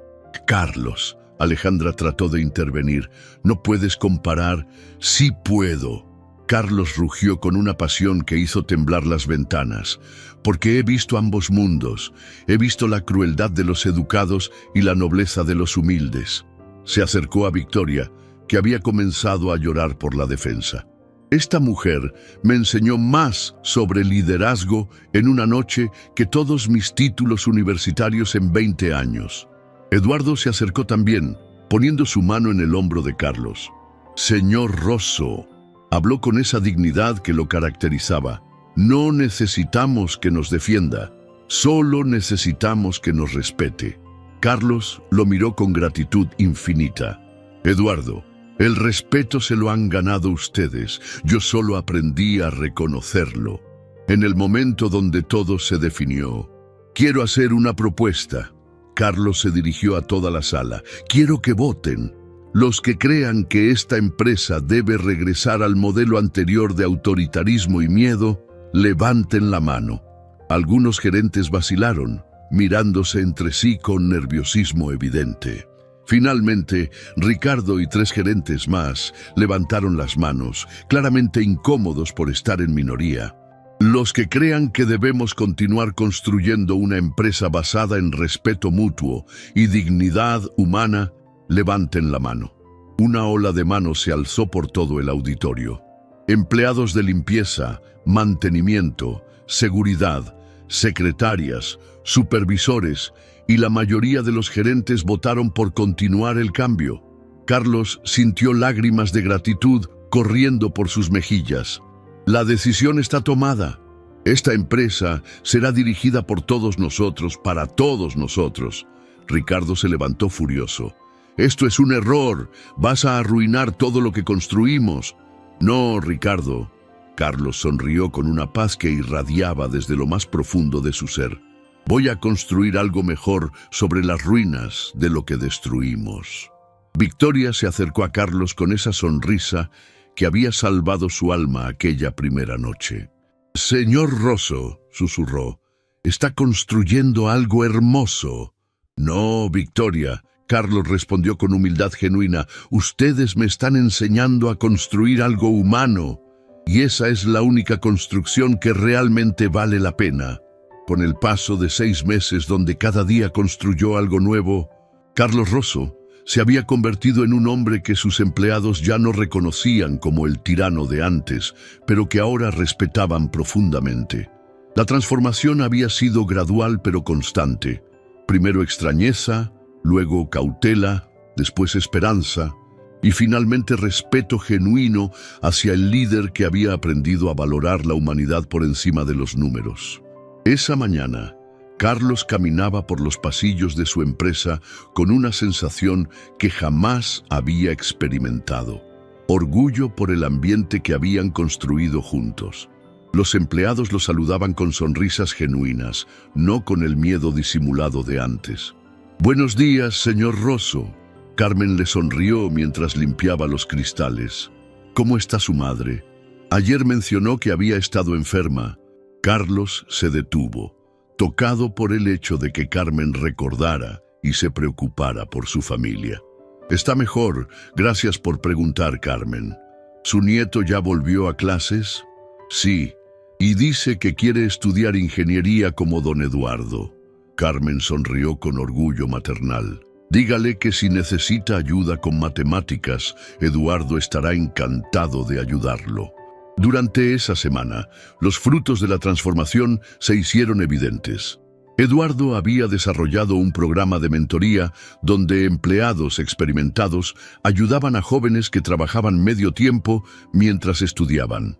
Carlos, Alejandra trató de intervenir. «No puedes comparar». «Sí puedo». Carlos rugió con una pasión que hizo temblar las ventanas. «Porque he visto ambos mundos. He visto la crueldad de los educados y la nobleza de los humildes». Se acercó a Victoria, que había comenzado a llorar por la defensa. «Esta mujer me enseñó más sobre liderazgo en una noche que todos mis títulos universitarios en 20 años». Eduardo se acercó también, poniendo su mano en el hombro de Carlos. «Señor Rosso», habló con esa dignidad que lo caracterizaba, «no necesitamos que nos defienda, solo necesitamos que nos respete». Carlos lo miró con gratitud infinita. «Eduardo, el respeto se lo han ganado ustedes, yo solo aprendí a reconocerlo. En el momento donde todo se definió, quiero hacer una propuesta». Carlos se dirigió a toda la sala. «Quiero que voten. Los que crean que esta empresa debe regresar al modelo anterior de autoritarismo y miedo, levanten la mano». Algunos gerentes vacilaron, mirándose entre sí con nerviosismo evidente. Finalmente, Ricardo y 3 gerentes más levantaron las manos, claramente incómodos por estar en minoría. «Los que crean que debemos continuar construyendo una empresa basada en respeto mutuo y dignidad humana, levanten la mano». Una ola de manos se alzó por todo el auditorio. Empleados de limpieza, mantenimiento, seguridad, secretarias, supervisores y la mayoría de los gerentes votaron por continuar el cambio. Carlos sintió lágrimas de gratitud corriendo por sus mejillas. «La decisión está tomada. Esta empresa será dirigida por todos nosotros, para todos nosotros». Ricardo se levantó furioso. «Esto es un error. Vas a arruinar todo lo que construimos». «No, Ricardo». Carlos sonrió con una paz que irradiaba desde lo más profundo de su ser. «Voy a construir algo mejor sobre las ruinas de lo que destruimos». Victoria se acercó a Carlos con esa sonrisa que había salvado su alma aquella primera noche. Señor Rosso, susurró, está construyendo algo hermoso. No, Victoria, Carlos respondió con humildad genuina, ustedes me están enseñando a construir algo humano, y esa es la única construcción que realmente vale la pena. Con el paso de 6 meses donde cada día construyó algo nuevo, Carlos Rosso se había convertido en un hombre que sus empleados ya no reconocían como el tirano de antes, pero que ahora respetaban profundamente. La transformación había sido gradual pero constante. Primero extrañeza, luego cautela, después esperanza y finalmente respeto genuino hacia el líder que había aprendido a valorar la humanidad por encima de los números. Esa mañana, Carlos caminaba por los pasillos de su empresa con una sensación que jamás había experimentado: orgullo por el ambiente que habían construido juntos. Los empleados lo saludaban con sonrisas genuinas, no con el miedo disimulado de antes. «Buenos días, señor Rosso». Carmen le sonrió mientras limpiaba los cristales. «¿Cómo está su madre? Ayer mencionó que había estado enferma». Carlos se detuvo, tocado por el hecho de que Carmen recordara y se preocupara por su familia. «Está mejor, gracias por preguntar, Carmen. ¿Su nieto ya volvió a clases?» «Sí, y dice que quiere estudiar ingeniería como don Eduardo». Carmen sonrió con orgullo maternal. «Dígale que si necesita ayuda con matemáticas, Eduardo estará encantado de ayudarlo». Durante esa semana, los frutos de la transformación se hicieron evidentes. Eduardo había desarrollado un programa de mentoría donde empleados experimentados ayudaban a jóvenes que trabajaban medio tiempo mientras estudiaban.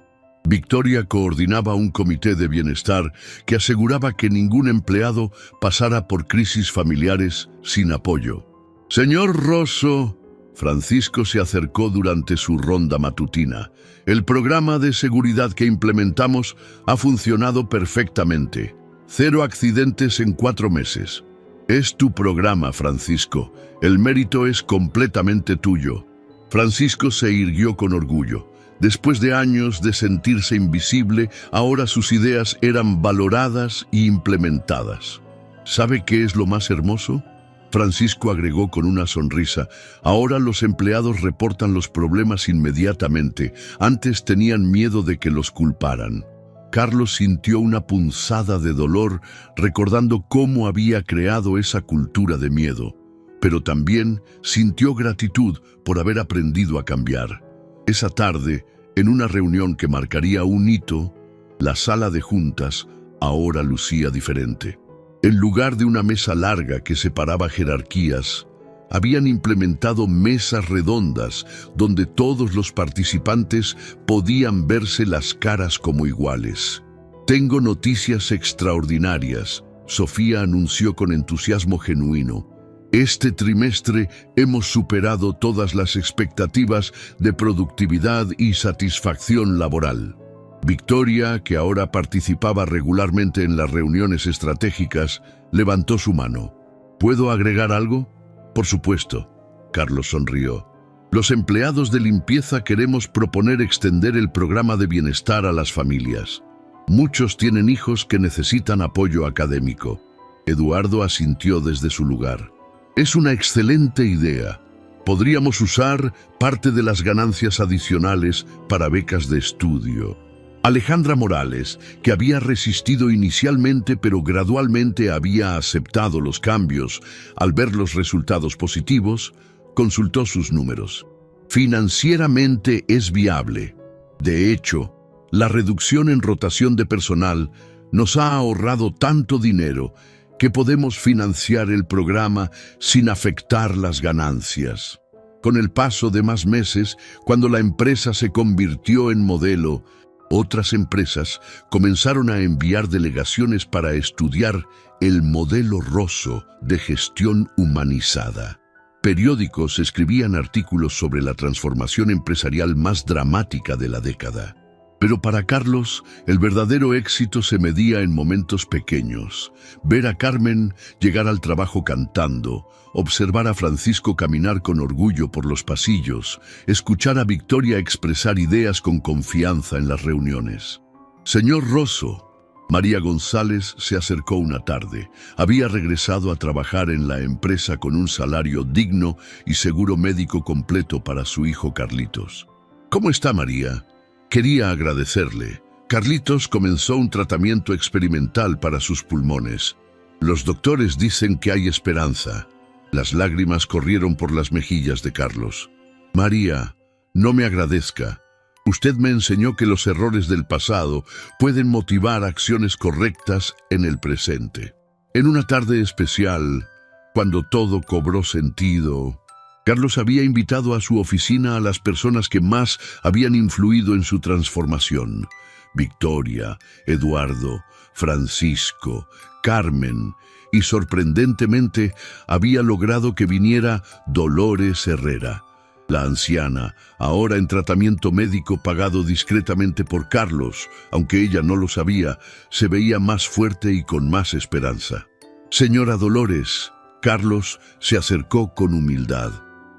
Victoria coordinaba un comité de bienestar que aseguraba que ningún empleado pasara por crisis familiares sin apoyo. «Señor Rosso», Francisco se acercó durante su ronda matutina. «El programa de seguridad que implementamos ha funcionado perfectamente. 0 accidentes en 4 meses. Es tu programa, Francisco. El mérito es completamente tuyo». Francisco se irguió con orgullo. Después de años de sentirse invisible, ahora sus ideas eran valoradas y implementadas. ¿Sabe qué es lo más hermoso?, Francisco agregó con una sonrisa. «Ahora los empleados reportan los problemas inmediatamente. Antes tenían miedo de que los culparan». Carlos sintió una punzada de dolor recordando cómo había creado esa cultura de miedo, pero también sintió gratitud por haber aprendido a cambiar. Esa tarde, en una reunión que marcaría un hito, la sala de juntas ahora lucía diferente. En lugar de una mesa larga que separaba jerarquías, habían implementado mesas redondas donde todos los participantes podían verse las caras como iguales. «Tengo noticias extraordinarias», Sofía anunció con entusiasmo genuino. «Este trimestre hemos superado todas las expectativas de productividad y satisfacción laboral». Victoria, que ahora participaba regularmente en las reuniones estratégicas, levantó su mano. «¿Puedo agregar algo?» «Por supuesto», Carlos sonrió. «Los empleados de limpieza queremos proponer extender el programa de bienestar a las familias. Muchos tienen hijos que necesitan apoyo académico». Eduardo asintió desde su lugar. «Es una excelente idea. Podríamos usar parte de las ganancias adicionales para becas de estudio». Alejandra Morales, que había resistido inicialmente pero gradualmente había aceptado los cambios al ver los resultados positivos, consultó sus números. «Financieramente es viable. De hecho, la reducción en rotación de personal nos ha ahorrado tanto dinero que podemos financiar el programa sin afectar las ganancias». Con el paso de más meses, cuando la empresa se convirtió en modelo, otras empresas comenzaron a enviar delegaciones para estudiar el modelo Rosso de gestión humanizada. Periódicos escribían artículos sobre la transformación empresarial más dramática de la década. Pero para Carlos, el verdadero éxito se medía en momentos pequeños. Ver a Carmen llegar al trabajo cantando, observar a Francisco caminar con orgullo por los pasillos, escuchar a Victoria expresar ideas con confianza en las reuniones. Señor Rosso. María González se acercó una tarde. Había regresado a trabajar en la empresa con un salario digno y seguro médico completo para su hijo Carlitos. ¿Cómo está María? Quería agradecerle. Carlitos comenzó un tratamiento experimental para sus pulmones. Los doctores dicen que hay esperanza. Las lágrimas corrieron por las mejillas de Carlos. María, no me agradezca. Usted me enseñó que los errores del pasado pueden motivar acciones correctas en el presente. En una tarde especial, cuando todo cobró sentido, Carlos había invitado a su oficina a las personas que más habían influido en su transformación. Victoria, Eduardo, Francisco, Carmen y sorprendentemente había logrado que viniera Dolores Herrera. La anciana, ahora en tratamiento médico pagado discretamente por Carlos, aunque ella no lo sabía, se veía más fuerte y con más esperanza. Señora Dolores, Carlos se acercó con humildad.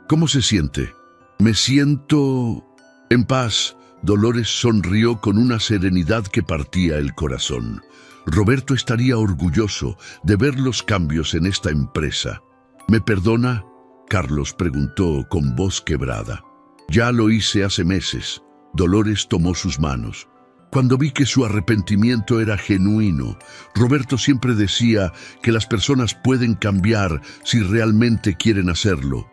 ¿Cómo se siente? Me siento en paz. Dolores sonrió con una serenidad que partía el corazón. Roberto estaría orgulloso de ver los cambios en esta empresa. ¿Me perdona? Carlos preguntó con voz quebrada. Ya lo hice hace meses. Dolores tomó sus manos. Cuando vi que su arrepentimiento era genuino, Roberto siempre decía que las personas pueden cambiar si realmente quieren hacerlo.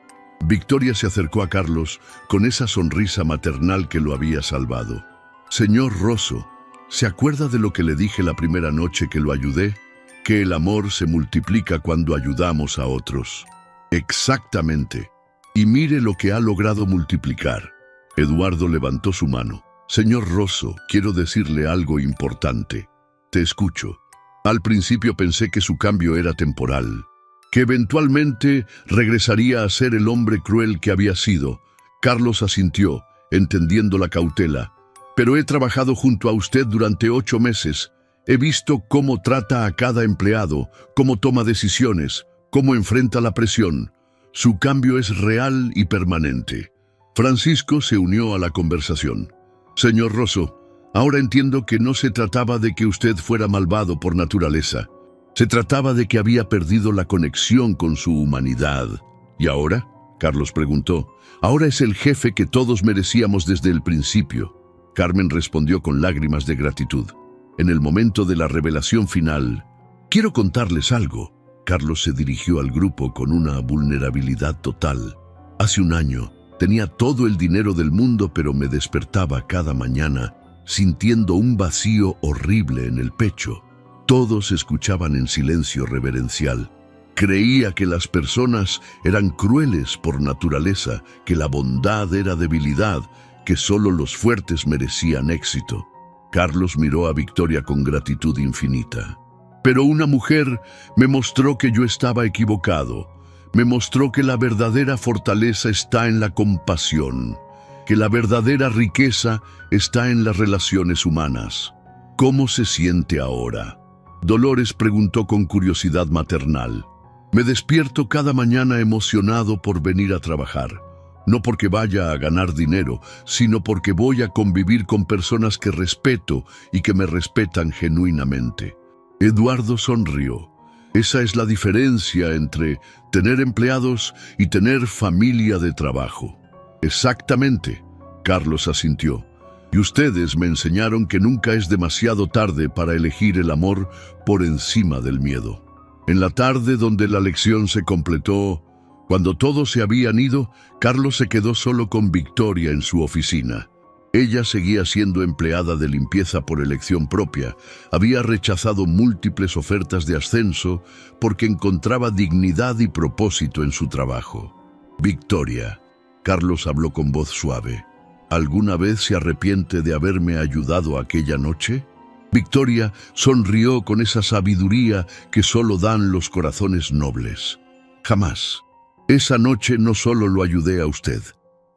Victoria se acercó a Carlos con esa sonrisa maternal que lo había salvado. Señor Rosso, ¿se acuerda de lo que le dije la primera noche que lo ayudé? Que el amor se multiplica cuando ayudamos a otros. Exactamente. Y mire lo que ha logrado multiplicar. Eduardo levantó su mano. Señor Rosso, quiero decirle algo importante. Te escucho. Al principio pensé que su cambio era temporal, que eventualmente regresaría a ser el hombre cruel que había sido. Carlos asintió, entendiendo la cautela. Pero he trabajado junto a usted durante 8 meses. He visto cómo trata a cada empleado, cómo toma decisiones, cómo enfrenta la presión. Su cambio es real y permanente. Francisco se unió a la conversación. Señor Rosso, ahora entiendo que no se trataba de que usted fuera malvado por naturaleza. Se trataba de que había perdido la conexión con su humanidad. ¿Y ahora? Carlos preguntó. Ahora es el jefe que todos merecíamos desde el principio. Carmen respondió con lágrimas de gratitud. En el momento de la revelación final, quiero contarles algo. Carlos se dirigió al grupo con una vulnerabilidad total. Hace un año, tenía todo el dinero del mundo, pero me despertaba cada mañana sintiendo un vacío horrible en el pecho. Todos escuchaban en silencio reverencial. Creía que las personas eran crueles por naturaleza, que la bondad era debilidad, que solo los fuertes merecían éxito. Carlos miró a Victoria con gratitud infinita. Pero una mujer me mostró que yo estaba equivocado. Me mostró que la verdadera fortaleza está en la compasión, que la verdadera riqueza está en las relaciones humanas. ¿Cómo se siente ahora? Dolores preguntó con curiosidad maternal. Me despierto cada mañana emocionado por venir a trabajar. No porque vaya a ganar dinero, sino porque voy a convivir con personas que respeto y que me respetan genuinamente. Eduardo sonrió. Esa es la diferencia entre tener empleados y tener familia de trabajo. Exactamente, Carlos asintió. Y ustedes me enseñaron que nunca es demasiado tarde para elegir el amor por encima del miedo. En la tarde donde la lección se completó, cuando todos se habían ido, Carlos se quedó solo con Victoria en su oficina. Ella seguía siendo empleada de limpieza por elección propia. Había rechazado múltiples ofertas de ascenso porque encontraba dignidad y propósito en su trabajo. Victoria, Carlos habló con voz suave. ¿Alguna vez se arrepiente de haberme ayudado aquella noche? Victoria sonrió con esa sabiduría que solo dan los corazones nobles. Jamás. Esa noche no solo lo ayudé a usted.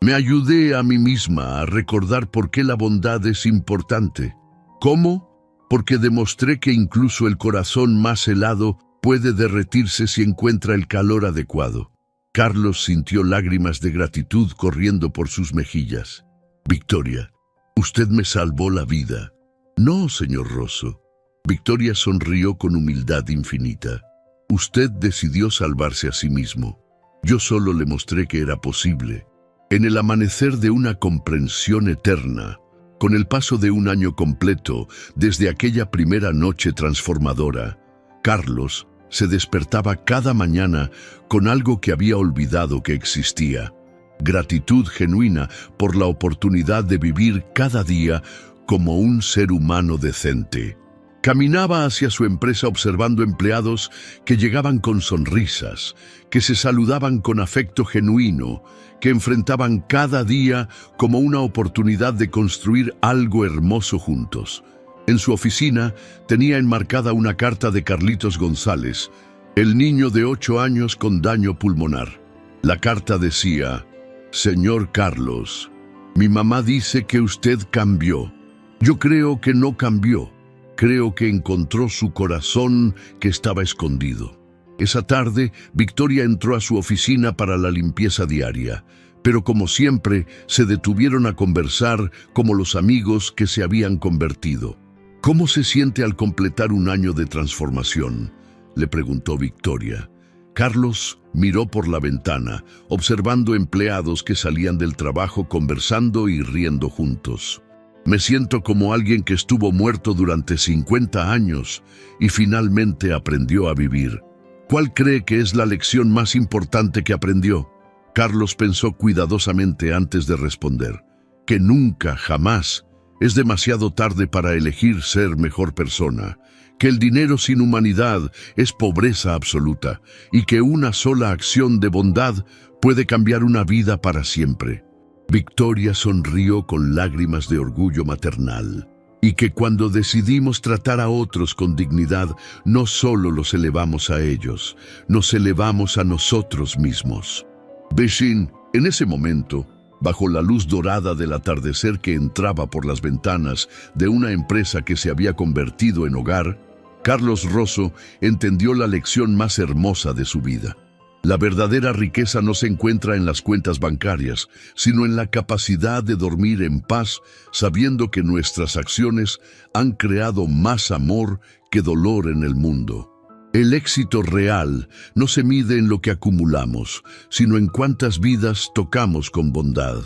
Me ayudé a mí misma a recordar por qué la bondad es importante. ¿Cómo? Porque demostré que incluso el corazón más helado puede derretirse si encuentra el calor adecuado. Carlos sintió lágrimas de gratitud corriendo por sus mejillas. Victoria, usted me salvó la vida. No, señor Rosso. Victoria sonrió con humildad infinita. Usted decidió salvarse a sí mismo. Yo solo le mostré que era posible. En el amanecer de una comprensión eterna, con el paso de un año completo desde aquella primera noche transformadora, Carlos se despertaba cada mañana con algo que había olvidado que existía. Gratitud genuina por la oportunidad de vivir cada día como un ser humano decente. Caminaba hacia su empresa observando empleados que llegaban con sonrisas, que se saludaban con afecto genuino, que enfrentaban cada día como una oportunidad de construir algo hermoso juntos. En su oficina tenía enmarcada una carta de Carlitos González, el niño de 8 años con daño pulmonar. La carta decía: «Señor Carlos, mi mamá dice que usted cambió. Yo creo que no cambió. Creo que encontró su corazón que estaba escondido». Esa tarde, Victoria entró a su oficina para la limpieza diaria, pero como siempre, se detuvieron a conversar como los amigos que se habían convertido. «¿Cómo se siente al completar un año de transformación?», le preguntó Victoria. Carlos miró por la ventana, observando empleados que salían del trabajo conversando y riendo juntos. «Me siento como alguien que estuvo muerto durante 50 años y finalmente aprendió a vivir». «¿Cuál cree que es la lección más importante que aprendió?». Carlos pensó cuidadosamente antes de responder. «Que nunca, jamás, es demasiado tarde para elegir ser mejor persona, que el dinero sin humanidad es pobreza absoluta y que una sola acción de bondad puede cambiar una vida para siempre». Victoria sonrió con lágrimas de orgullo maternal. Y que cuando decidimos tratar a otros con dignidad, no solo los elevamos a ellos, nos elevamos a nosotros mismos. «Besín», en ese momento, bajo la luz dorada del atardecer que entraba por las ventanas de una empresa que se había convertido en hogar, Carlos Rosso entendió la lección más hermosa de su vida. La verdadera riqueza no se encuentra en las cuentas bancarias, sino en la capacidad de dormir en paz, sabiendo que nuestras acciones han creado más amor que dolor en el mundo. El éxito real no se mide en lo que acumulamos, sino en cuántas vidas tocamos con bondad.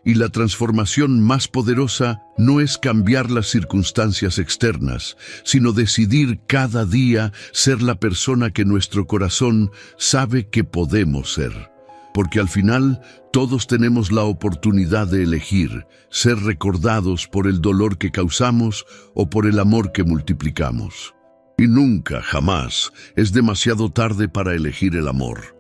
Y la transformación más poderosa no es cambiar las circunstancias externas, sino decidir cada día ser la persona que nuestro corazón sabe que podemos ser. Porque al final, todos tenemos la oportunidad de elegir ser recordados por el dolor que causamos o por el amor que multiplicamos. Y nunca, jamás, es demasiado tarde para elegir el amor.